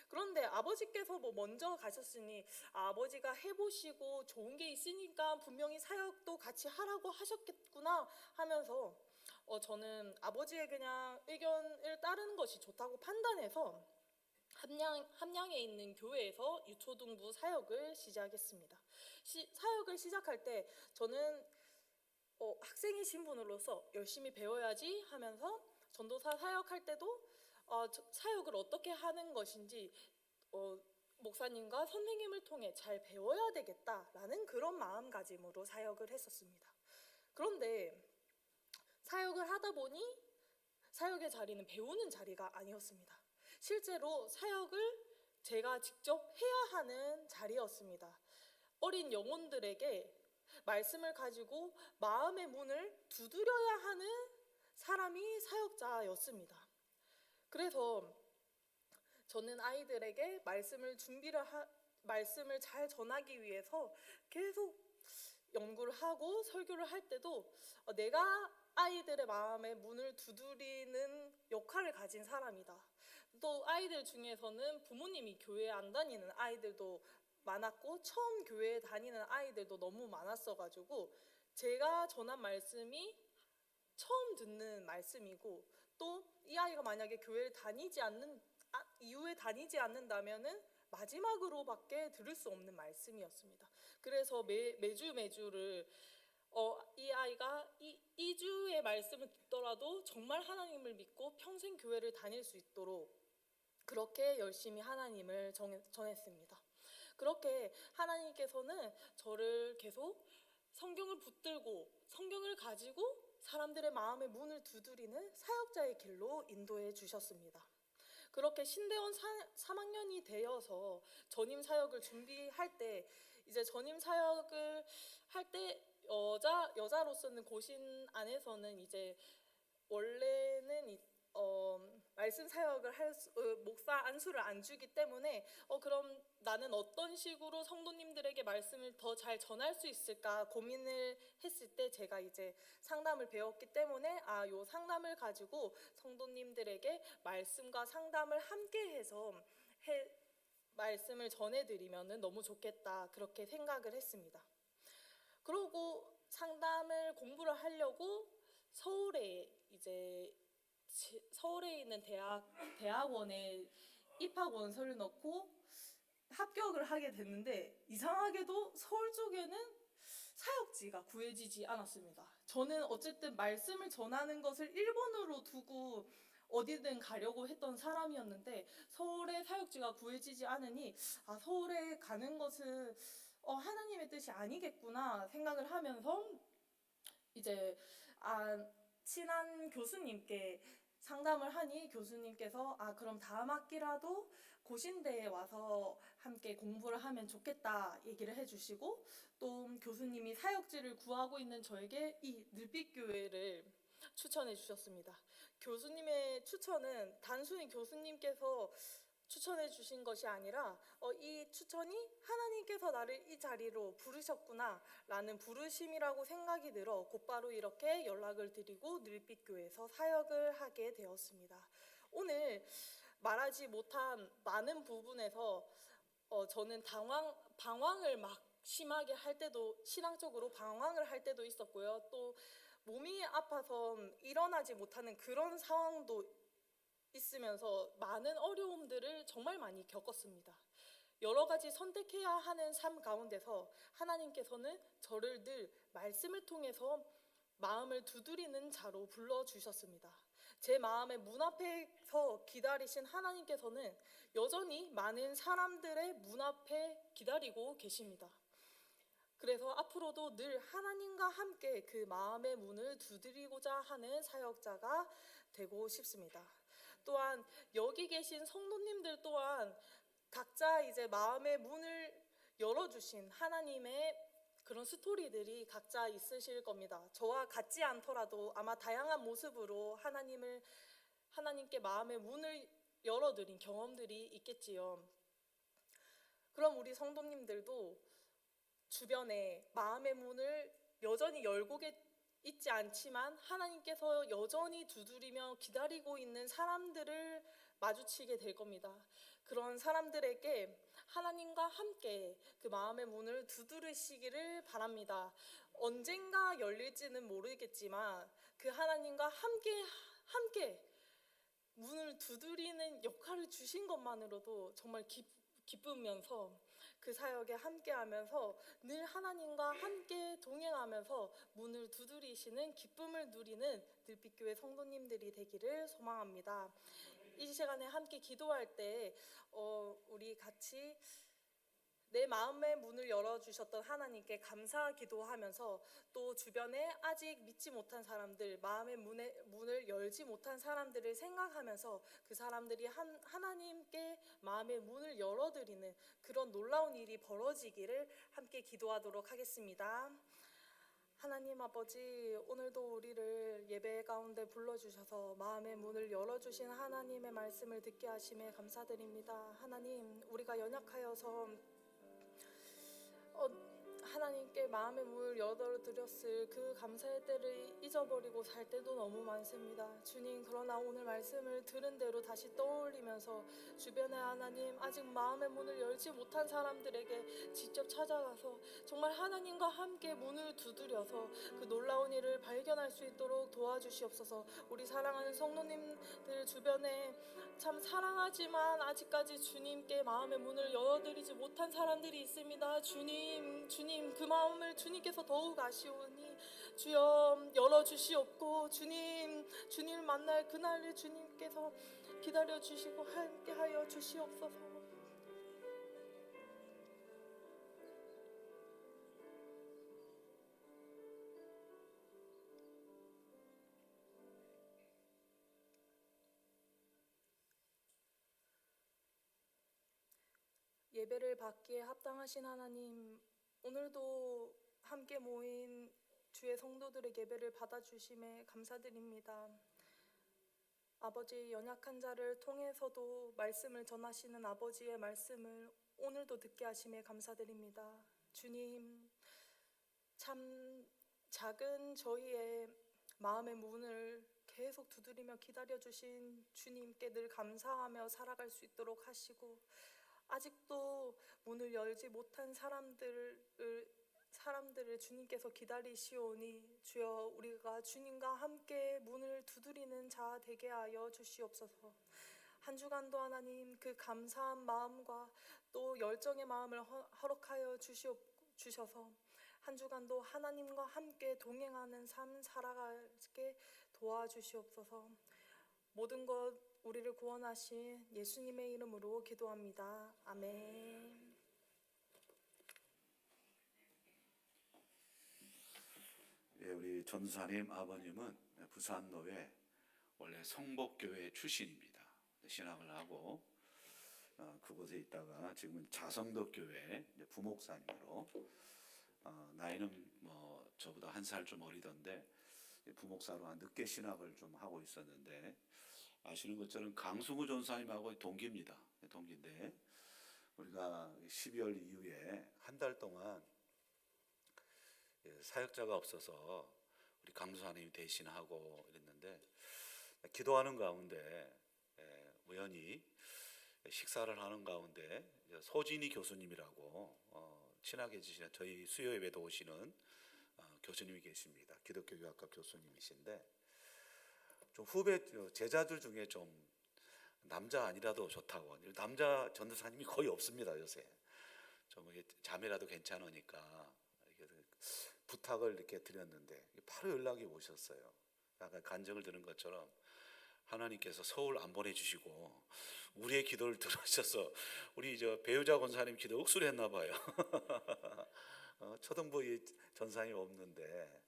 그런데 아버지께서 먼저 가셨으니 아버지가 해보시고 좋은 게 있으니까 분명히 사역도 같이 하라고 하셨겠구나 하면서 저는 아버지의 그냥 의견을 따르는 것이 좋다고 판단해서 함양에 있는 교회에서 유초등부 사역을 시작했습니다. 사역을 시작할 때 저는 학생의 신분으로서 열심히 배워야지 하면서 전도사 사역할 때도 사역을 어떻게 하는 것인지 목사님과 선생님을 통해 잘 배워야 되겠다라는 그런 마음가짐으로 사역을 했었습니다. 그런데 사역을 하다 보니 사역의 자리는 배우는 자리가 아니었습니다. 실제로 사역을 제가 직접 해야 하는 자리였습니다. 어린 영혼들에게 말씀을 가지고 마음의 문을 두드려야 하는 사람이 사역자였습니다. 그래서 저는 아이들에게 말씀을 잘 전하기 위해서 계속 연구를 하고 설교를 할 때도 내가 아이들의 마음의 문을 두드리는 역할을 가진 사람이다. 또 아이들 중에서는 부모님이 교회 안 다니는 아이들도 많았고 처음 교회에 다니는 아이들도 너무 많았어가지고 제가 전한 말씀이 처음 듣는 말씀이고 또 이 아이가 만약에 교회를 이후에 다니지 않는다면은 마지막으로밖에 들을 수 없는 말씀이었습니다. 그래서 매주를 이 아이가 이 주의 말씀을 듣더라도 정말 하나님을 믿고 평생 교회를 다닐 수 있도록 그렇게 열심히 하나님을 전했습니다. 그렇게 하나님께서는 저를 계속 성경을 붙들고 성경을 가지고 사람들의 마음의 문을 두드리는 사역자의 길로 인도해 주셨습니다. 그렇게 신대원 3학년이 되어서 전임 사역을 준비할 때, 이제 전임 사역을 할 때 여자로서는 고신 안에서는 이제 원래는 말씀 사역을 목사 안수를 안 주기 때문에 그럼 나는 어떤 식으로 성도님들에게 말씀을 더 잘 전할 수 있을까 고민을 했을 때, 제가 이제 상담을 배웠기 때문에 요 상담을 가지고 성도님들에게 말씀과 상담을 함께 해서 말씀을 전해드리면 너무 좋겠다, 그렇게 생각을 했습니다. 그러고 상담을 공부를 하려고 서울에 있는 대학원에 입학 원서를 넣고 합격을 하게 됐는데, 이상하게도 서울 쪽에는 사역지가 구해지지 않았습니다. 저는 어쨌든 말씀을 전하는 것을 1번으로 두고 어디든 가려고 했던 사람이었는데, 서울에 사역지가 구해지지 않으니 서울에 가는 것은 하나님의 뜻이 아니겠구나 생각을 하면서 이제 친한 교수님께 상담을 하니 교수님께서 그럼 다음 학기라도 고신대에 와서 함께 공부를 하면 좋겠다 얘기를 해주시고, 또 교수님이 사역지를 구하고 있는 저에게 이 늘빛교회를 추천해 주셨습니다. 교수님의 추천은 단순히 교수님께서 추천해 주신 것이 아니라 이 추천이 하나님께서 나를 이 자리로 부르셨구나 라는 부르심이라고 생각이 들어 곧바로 이렇게 연락을 드리고 늘빛교회에서 사역을 하게 되었습니다. 오늘 말하지 못한 많은 부분에서 저는 방황을 막 심하게 할 때도, 신앙적으로 방황을 할 때도 있었고요. 또 몸이 아파서 일어나지 못하는 그런 상황도 있으면서 많은 어려움들을 정말 많이 겪었습니다. 여러 가지 선택해야 하는 삶 가운데서 하나님께서는 저를 늘 말씀을 통해서 마음을 두드리는 자로 불러주셨습니다. 제 마음의 문 앞에서 기다리신 하나님께서는 여전히 많은 사람들의 문 앞에 기다리고 계십니다. 그래서 앞으로도 늘 하나님과 함께 그 마음의 문을 두드리고자 하는 사역자가 되고 싶습니다. 또한 여기 계신 성도님들 또한 각자 이제 마음의 문을 열어주신 하나님의 그런 스토리들이 각자 있으실 겁니다. 저와 같지 않더라도 아마 다양한 모습으로 하나님께 마음의 문을 열어드린 경험들이 있겠지요. 그럼 우리 성도님들도 주변에 마음의 문을 여전히 열고 있지 않지만 하나님께서 여전히 두드리며 기다리고 있는 사람들을 마주치게 될 겁니다. 그런 사람들에게 하나님과 함께 그 마음의 문을 두드리시기를 바랍니다. 언젠가 열릴지는 모르겠지만 그 하나님과 함께 문을 두드리는 역할을 주신 것만으로도 정말 기쁘면서 그 사역에 함께하면서 늘 하나님과 함께 동행하면서 문을 두드리시는 기쁨을 누리는 늘빛교회 성도님들이 되기를 소망합니다. 이 시간에 함께 기도할 때 우리 같이 내 마음의 문을 열어주셨던 하나님께 감사 기도하면서, 또 주변에 아직 믿지 못한 사람들, 마음의 문을 열지 못한 사람들을 생각하면서 그 사람들이 하나님께 마음의 문을 열어드리는 그런 놀라운 일이 벌어지기를 함께 기도하도록 하겠습니다. 하나님 아버지, 오늘도 우리를 예배 가운데 불러주셔서 마음의 문을 열어주신 하나님의 말씀을 듣게 하심에 감사드립니다. 하나님, 우리가 연약하여서 하나님께 마음의 문을 열어드렸을 그 감사의 때를 잊어버리고 살 때도 너무 많습니다. 주님, 그러나 오늘 말씀을 들은 대로 다시 떠올리면서 주변에 하나님 아직 마음의 문을 열지 못한 사람들에게 직접 찾아가서 정말 하나님과 함께 문을 두드려서 그 놀라운 일을 발견할 수 있도록 도와주시옵소서. 우리 사랑하는 성도님들 주변에 참 사랑하지만 아직까지 주님께 마음의 문을 열어드리지 못한 사람들이 있습니다. 주님 그 마음을 주님께서 더욱 아시오니 주여 열어주시옵고 주님을 만날 그날을 주님께서 기다려주시고 함께하여 주시옵소서. 예배를 받기에 합당하신 하나님, 오늘도 함께 모인 주의 성도들의 예배를 받아주심에 감사드립니다. 아버지, 연약한 자를 통해서도 말씀을 전하시는 아버지의 말씀을 오늘도 듣게 하심에 감사드립니다. 주님, 참 작은 저희의 마음의 문을 계속 두드리며 기다려주신 주님께 늘 감사하며 살아갈 수 있도록 하시고, 아직도 문을 열지 못한 사람들을 주님께서 기다리시오니 주여, 우리가 주님과 함께 문을 두드리는 자 되게 하여 주시옵소서. 한 주간도 하나님 그 감사한 마음과 또 열정의 마음을 허락하여 주셔서 한 주간도 하나님과 함께 동행하는 삶 살아가게 도와주시옵소서. 모든 것 우리를 구원하신 예수님의 이름으로 기도합니다. 아멘. 예, 우리 전사님 아버님은 부산로에 원래 성복교회 출신입니다. 신학을 하고 그곳에 있다가 지금은 자성덕교회 부목사님으로 나이는 뭐 저보다 한 살 좀 어리던데 부목사로 늦게 신학을 좀 하고 있었는데, 아시는 것처럼 강승우 전사님하고 동기입니다. 동기인데 우리가 12월 이후에 한 달 동안 사역자가 없어서 우리 강수사님이 대신하고 이랬는데, 기도하는 가운데 우연히 식사를 하는 가운데 소진이 교수님이라고 친하게 지시는 저희 수요예배도 오시는 교수님이 계십니다. 기독교 유학과 교수님이신데, 좀 후배 제자들 중에 좀 남자 아니라도 좋다고, 남자 전도사님이 거의 없습니다. 요새 좀 자매라도 괜찮으니까 부탁을 이렇게 드렸는데 바로 연락이 오셨어요. 아까 간증을 들은 것처럼 하나님께서 서울 안 보내주시고 우리의 기도를 들으셔서 우리 배우자 권사님 기도 옥수를 했나 봐요. 초등부 전사님이 없는데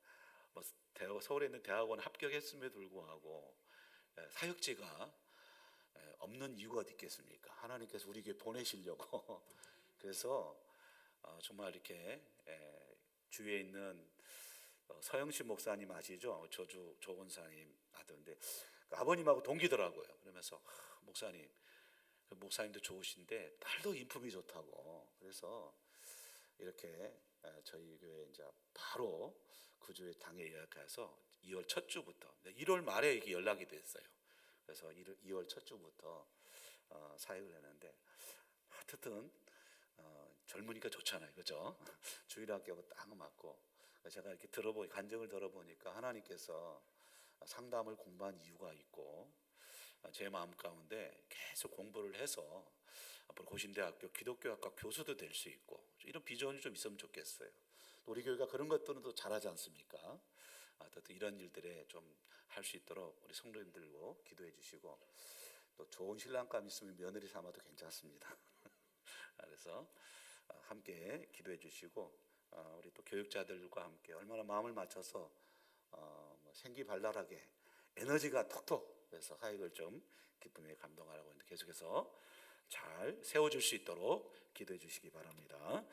서울에 있는 대학원 합격했음에도 불구하고 사역지가 없는 이유가 어디 있겠습니까? 하나님께서 우리 교회 보내시려고. 그래서 정말 이렇게 주위에 있는 서영신 목사님 아시죠? 조주 조건사님 아들인데 아버님하고 동기더라고요. 그러면서 목사님도 좋으신데 딸도 인품이 좋다고. 그래서 이렇게 저희 교회 이제 바로 그 주에 당에 예약해서 2월 첫 주부터 1월 말에 이게 연락이 됐어요. 그래서 2월 첫 주부터 사역을 했는데, 하여튼 젊으니까 좋잖아요, 그죠? 주일학교하고 딱 맞고, 제가 이렇게 간증을 들어보니까 하나님께서 상담을 공부한 이유가 있고, 제 마음 가운데 계속 공부를 해서 앞으로 고신대학교 기독교학과 교수도 될 수 있고, 이런 비전이 좀 있으면 좋겠어요. 우리 교회가 그런 것들은 또 잘하지 않습니까? 또 이런 일들에 좀 할 수 있도록 우리 성도님들고 기도해 주시고, 또 좋은 신랑감 있으면 며느리 삼아도 괜찮습니다. 그래서 함께 기도해 주시고, 우리 또 교육자들과 함께 얼마나 마음을 맞춰서 생기발랄하게 에너지가 톡톡 해서 사역을 좀 기쁨에 감동하라고 했는데, 계속해서 잘 세워줄 수 있도록 기도해 주시기 바랍니다.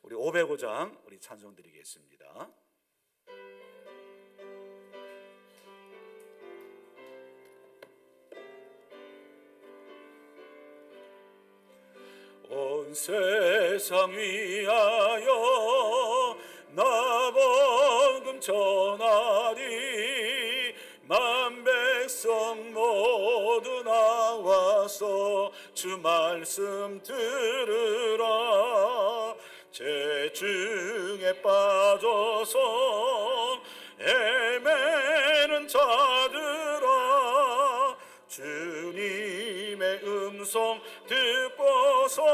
우리 505장 우리 찬송 드리겠습니다. 온 세상 위하여 전하니 만 백성 모두 나와서 주 말씀 들으라. 죄중에 빠져서 헤매는 자들아, 주님의 음성 듣고서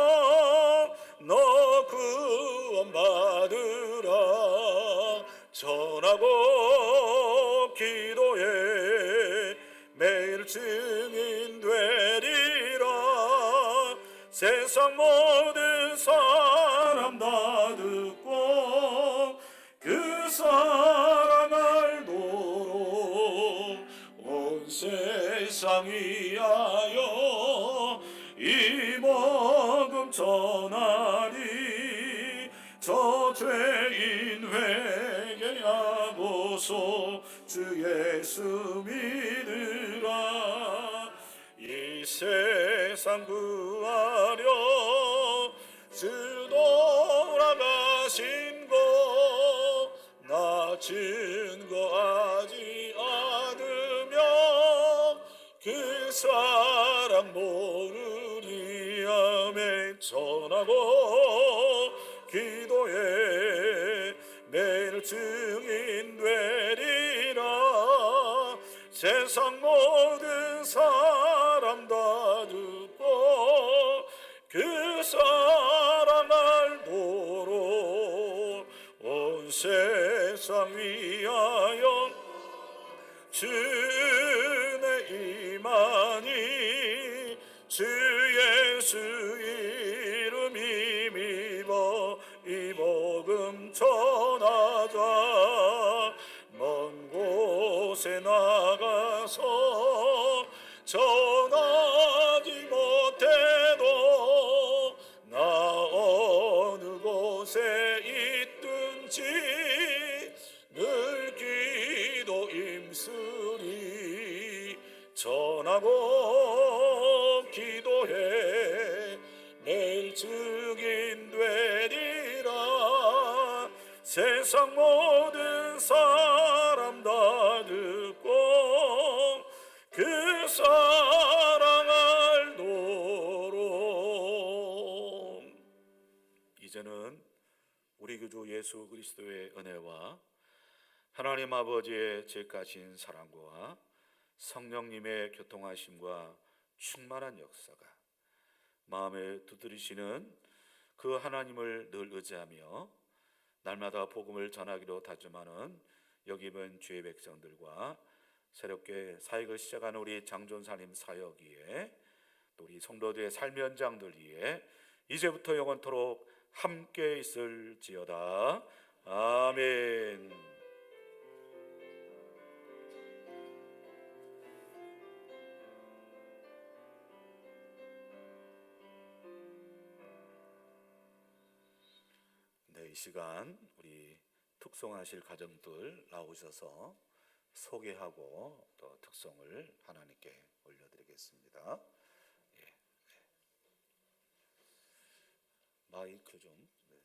너 구원받으라. 전하고 기도해 매일 증인 되리라. 세상 모든 사람 다 듣고 그 사랑 알도록 온 세상 위하여 이 복음 전하니 저 죄인 회개하고서 주 예수 믿으라. 이 세상 구하려 주 돌아가신 것 나 증거하지 않으면 그 사랑 모르리. 아멘. 전하고 기도해 매일 증인 되리라. 세상 모든 사람 다 듣고 그 사랑 알도록 온 세상 위하여 주의 임하니 주 예수 이름 힘입어 이 복음 전하자. 먼 곳에 나가서 전하지 못해도 나 어느 곳에 있든지 늘 기도 임쓰리. 전하고 기도해 매일 증인 되리라. 세상 모든 사람 다 듣고 그 사랑 알도록. 이제는 우리 구주 예수 그리스도의 은혜와 하나님 아버지의 죄가신 사랑과 성령님의 교통하심과 충만한 역사가 마음에 두드리시는 그 하나님을 늘 의지하며 날마다 복음을 전하기로 다짐하는 여기 있는 주의 백성들과 새롭게 사역을 시작하는 우리 장전사님 사역 위에 또 우리 성도들의 삶의 현장들 위에 이제부터 영원토록 함께 있을지어다. 아멘. 네, 이 시간 우리 특송하실 가정들 나오셔서 소개하고 또 특송을 하나님께 올려드리겠습니다. 예, 네. 마이크 좀. 네.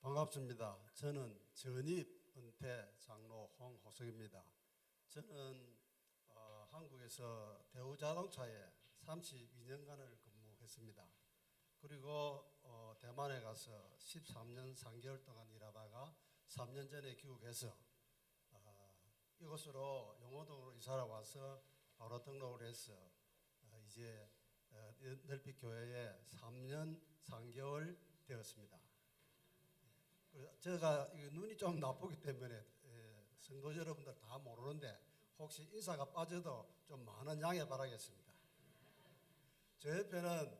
반갑습니다. 저는 전입 은퇴 장로 홍호석입니다. 저는 한국에서 대우자동차에 32년간을 근무했습니다. 그리고 대만에 가서 13년 3개월 동안 일하다가 3년 전에 귀국해서 이곳으로 용호동으로 이사를 와서 바로 등록을 해서 이제 넓이교회에 3년 3개월 되었습니다. 제가 눈이 좀 나쁘기 때문에 성도 여러분들 다 모르는데 혹시 인사가 빠져도 좀 많은 양해 바라겠습니다. 저 옆에는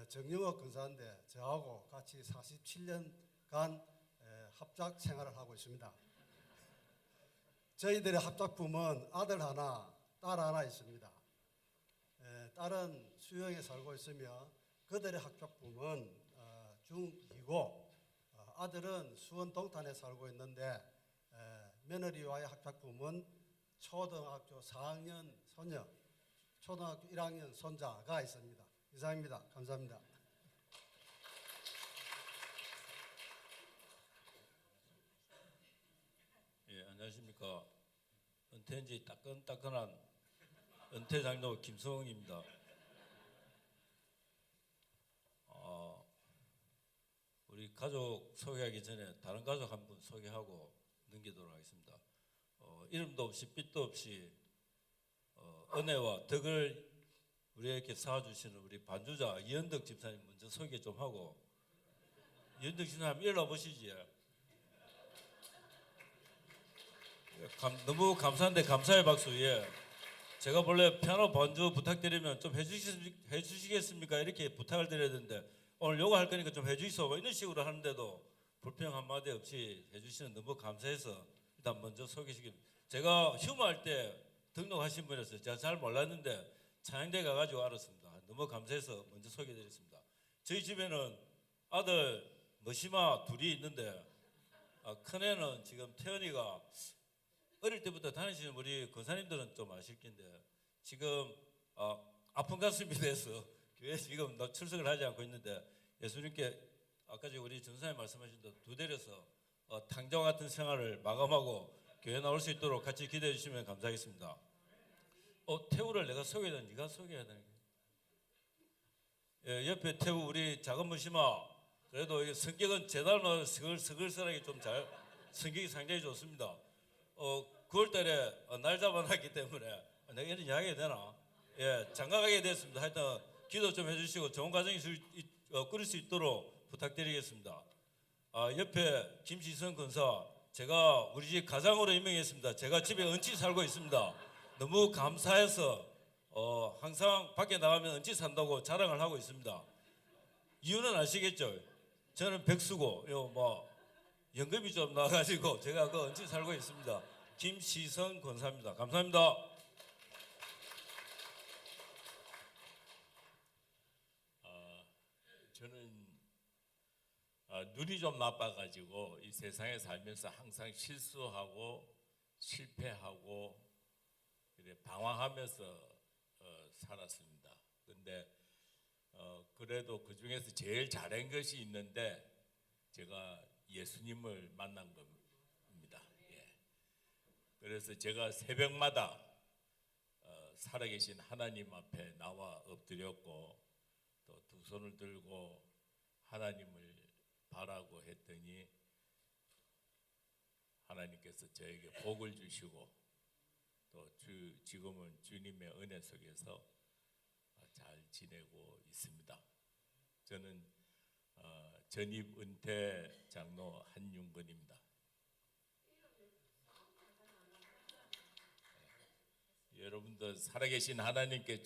정영욱 근사인데 저하고 같이 47년간 합작 생활을 하고 있습니다. 저희들의 합작품은 아들 하나, 딸 하나 있습니다. 딸은 수영에 살고 있으며 그들의 합작품은 중2고 아들은 수원 동탄에 살고 있는데 며느리와의 합작품은 초등학교 4학년 소녀, 초등학교 1학년 손자가 있습니다. 이상입니다. 감사합니다. 예, 안녕하십니까. 은퇴한 지 따끈따끈한 은퇴장로 김성웅입니다. 우리 가족 소개하기 전에 다른 가족 한 분 소개하고 넘기도록 하겠습니다. 이름도 없이 빛도 없이 은혜와 덕을 우리에게 쌓아주시는 우리 반주자 이현덕 집사님 먼저 소개 좀 하고. 이현덕 집사님 일어나 보시지. 너무 감사한데 감사의 박수. 예. 제가 원래 피아노 반주 부탁드리면 좀 해주시겠습니까? 이렇게 부탁을 드려야 되는데 오늘 요거 할 거니까 좀 해주이소 뭐 이런 식으로 하는데도 불평 한마디 없이 해주시는 너무 감사해서 일단 먼저 소개시킵니다. 제가 휴무할 때 등록하신 분이었어요. 제가 잘 몰랐는데 찬양대 가가지고 알았습니다. 너무 감사해서 먼저 소개드리겠습니다. 저희 집에는 아들 머시마 둘이 있는데 큰애는 지금 태연이가 어릴 때부터 다니시는 우리 권사님들은 좀 아실 텐데 지금 아픈 가슴이 돼서 교회 지금 출석을 하지 않고 있는데 예수님께 아까 우리 전사님 말씀하신 대로 두 대려서 탕자와 같은 생활을 마감하고 교회 나올 수 있도록 같이 기대해 주시면 감사하겠습니다. 태우를 내가 소개해야 네가 소개해야 되는 거야. 예, 옆에 태우 우리 작은 무심아 그래도 성격은 제 닮아 스글스글하게 좀 잘 성격이 상당히 좋습니다. 9월달에 날 잡아놨기 때문에 내가 이런 이야기 해야 되나? 예, 장가가게 됐습니다. 하여튼 기도 좀 해주시고 좋은 가정이 꾸릴 수 있도록 부탁드리겠습니다. 옆에 김시선 권사 제가 우리 집 가장으로 임명했습니다. 제가 집에 은치 살고 있습니다. 너무 감사해서 항상 밖에 나가면 은치 산다고 자랑을 하고 있습니다. 이유는 아시겠죠? 저는 백수고 연금이 좀 나가지고 제가 그 은치 살고 있습니다. 김시선 권사입니다. 감사합니다. 저는 눈이 좀 나빠가지고 이 세상에 살면서 항상 실수하고 실패하고 방황하면서 살았습니다. 근데 그래도 그 중에서 제일 잘한 것이 있는데 제가 예수님을 만난 겁니다. 예. 그래서 제가 새벽마다 살아계신 하나님 앞에 나와 엎드렸고 또 두 손을 들고 하나님을 바라고 했더니 하나님께서 저에게 복을 주시고 또 지금은 주님의 은혜 속에서 잘 지내고 있습니다. 저는 전입 은퇴 장로 한윤건입니다. 여러분들 살아계신 하나님께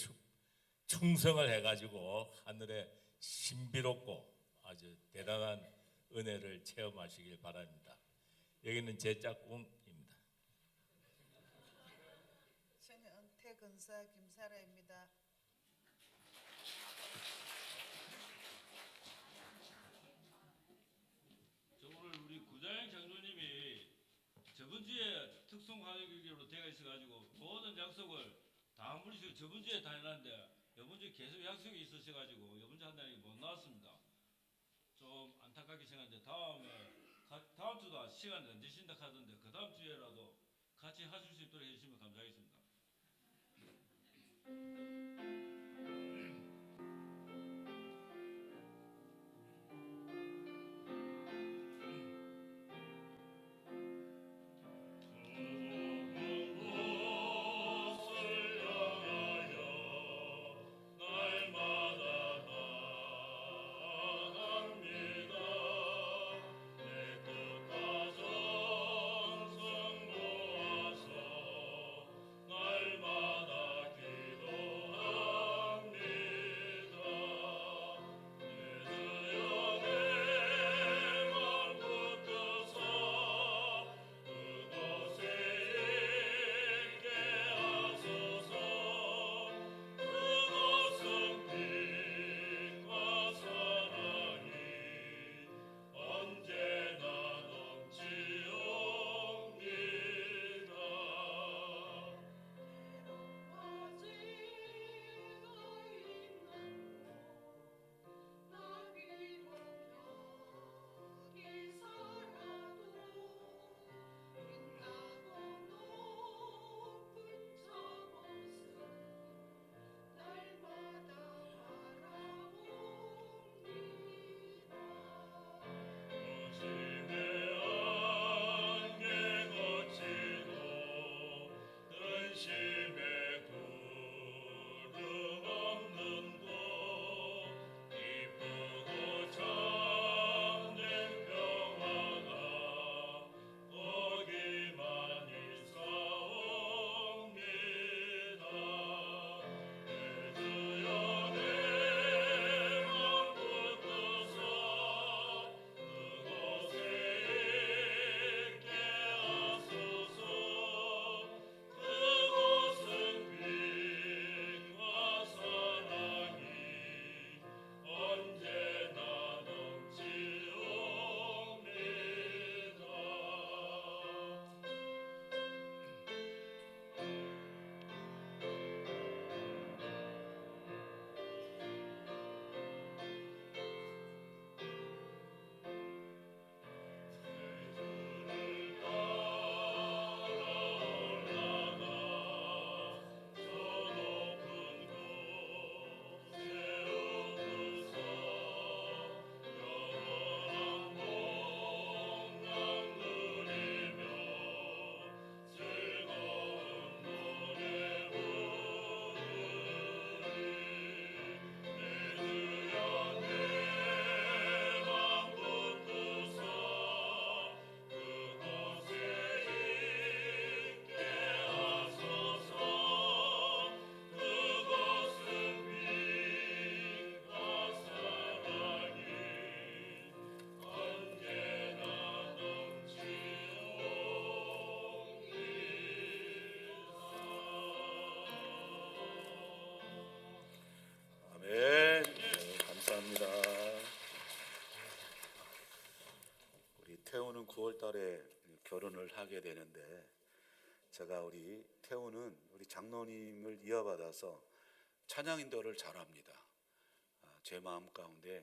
충성을 해가지고 하늘에 신비롭고 아주 대단한 은혜를 체험하시길 바랍니다. 여기는 제 짝꿍입니다. 저는 은퇴 근사 김사라입니다. 오늘 우리 구자영 장로님이 저번 주에 특송화교기로 되어 있어가지고 모든 약속을 다 안 부르시고 저번 주에 다 해놨는데 이번 주에 계속 약속이 있으셔가지고 이번 주 한다는 게 못 나왔습니다. 좀 안타깝게 생각하는데 다음 주도 시간이 안 되신다 하던데 그 다음 주에라도 같이 하실 수 있도록 해주시면 감사하겠습니다. 날마다 기도하 달에 결혼을 하게 되는데 제가 우리 태우는 우리 장로님을 이어받아서 찬양 인도를 잘합니다. 제 마음 가운데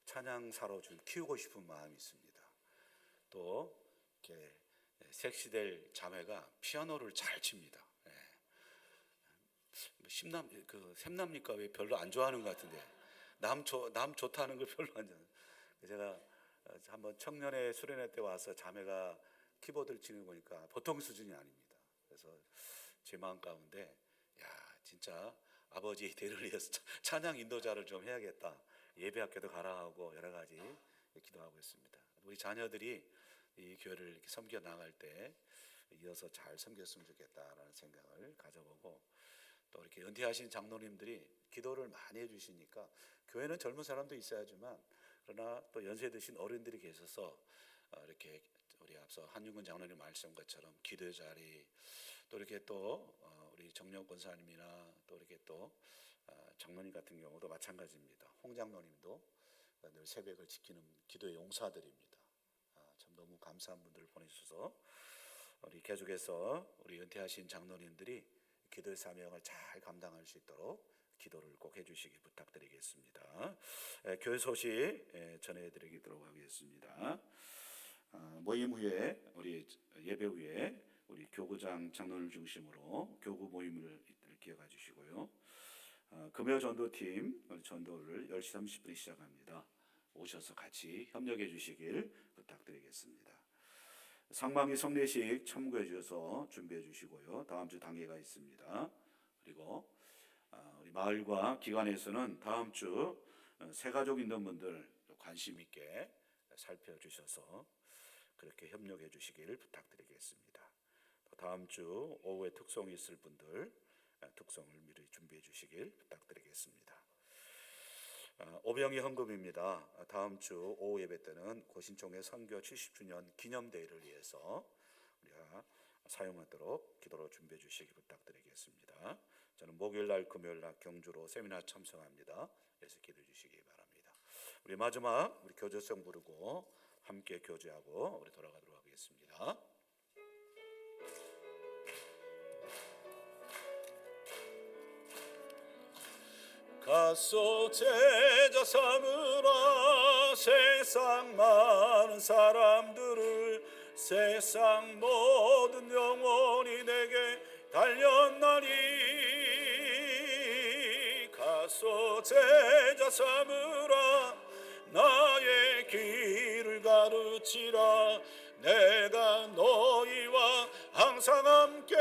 찬양사로 좀 키우고 싶은 마음이 있습니다. 또 이렇게 섹시될 자매가 피아노를 잘 칩니다. 샘납니까? 왜 별로 안 좋아하는 것 같은데 남 좋다는 걸 별로 안 좋아해요. 제가 한번 청년회 수련회 때 와서 자매가 키보드를 치는 거 보니까 보통 수준이 아닙니다. 그래서 제 마음 가운데 야 진짜 아버지 대를 위해서 찬양 인도자를 좀 해야겠다. 예배학교도 가라 하고 여러 가지 기도하고 있습니다. 우리 자녀들이 이 교회를 이렇게 섬겨 나갈 때 이어서 잘 섬겼으면 좋겠다라는 생각을 가져보고 또 이렇게 은퇴하신 장로님들이 기도를 많이 해주시니까 교회는 젊은 사람도 있어야지만 그러나 또 연세 드신 어른들이 계셔서 이렇게 우리 앞서 한윤근 장로님 말씀 것처럼 기도의 자리 또 이렇게 또 우리 정영 권사님이나 또 이렇게 또 장로님 같은 경우도 마찬가지입니다. 홍 장로님도 늘 새벽을 지키는 기도의 용사들입니다. 참 너무 감사한 분들을 보내주셔서 우리 계속해서 우리 은퇴하신 장로님들이 기도의 사명을 잘 감당할 수 있도록 기도를 꼭 해주시기 부탁드리겠습니다. 교회 소식 전해드리도록 하겠습니다. 모임 후에 우리 예배 후에 우리 교구장 장로를 중심으로 교구 모임을 기억해 주시고요. 금요 전도팀 전도를 10시 30분에 시작합니다. 오셔서 같이 협력해 주시길 부탁드리겠습니다. 상반기 성례식 참고해 주셔서 준비해 주시고요. 다음 주 당회가 있습니다. 그리고 우리 마을과 기관에서는 다음 주 새가족 있는 분들 관심 있게 살펴주셔서 그렇게 협력해 주시길 부탁드리겠습니다. 다음 주 오후에 특송이 있을 분들 특송을 미리 준비해 주시길 부탁드리겠습니다. 오병이 헌금입니다. 다음 주 오후 예배 때는 고신총회 선교 70주년 기념대회를 위해서 우리가 사용하도록 기도로 준비해 주시기 부탁드리겠습니다. 저는 목요일날 금요일날 경주로 세미나 참석합니다. 그래서 기도해 주시기 바랍니다. 우리 마지막 우리 교제성 부르고 함께 교제하고 우리 돌아가도록 하겠습니다. 가소 제자 삼으라 세상 많은 사람들을 세상 모든 영혼이 내게 달렸나니 가소 제자 삼으라 나의 길을 가르치라 내가 너희와 항상 함께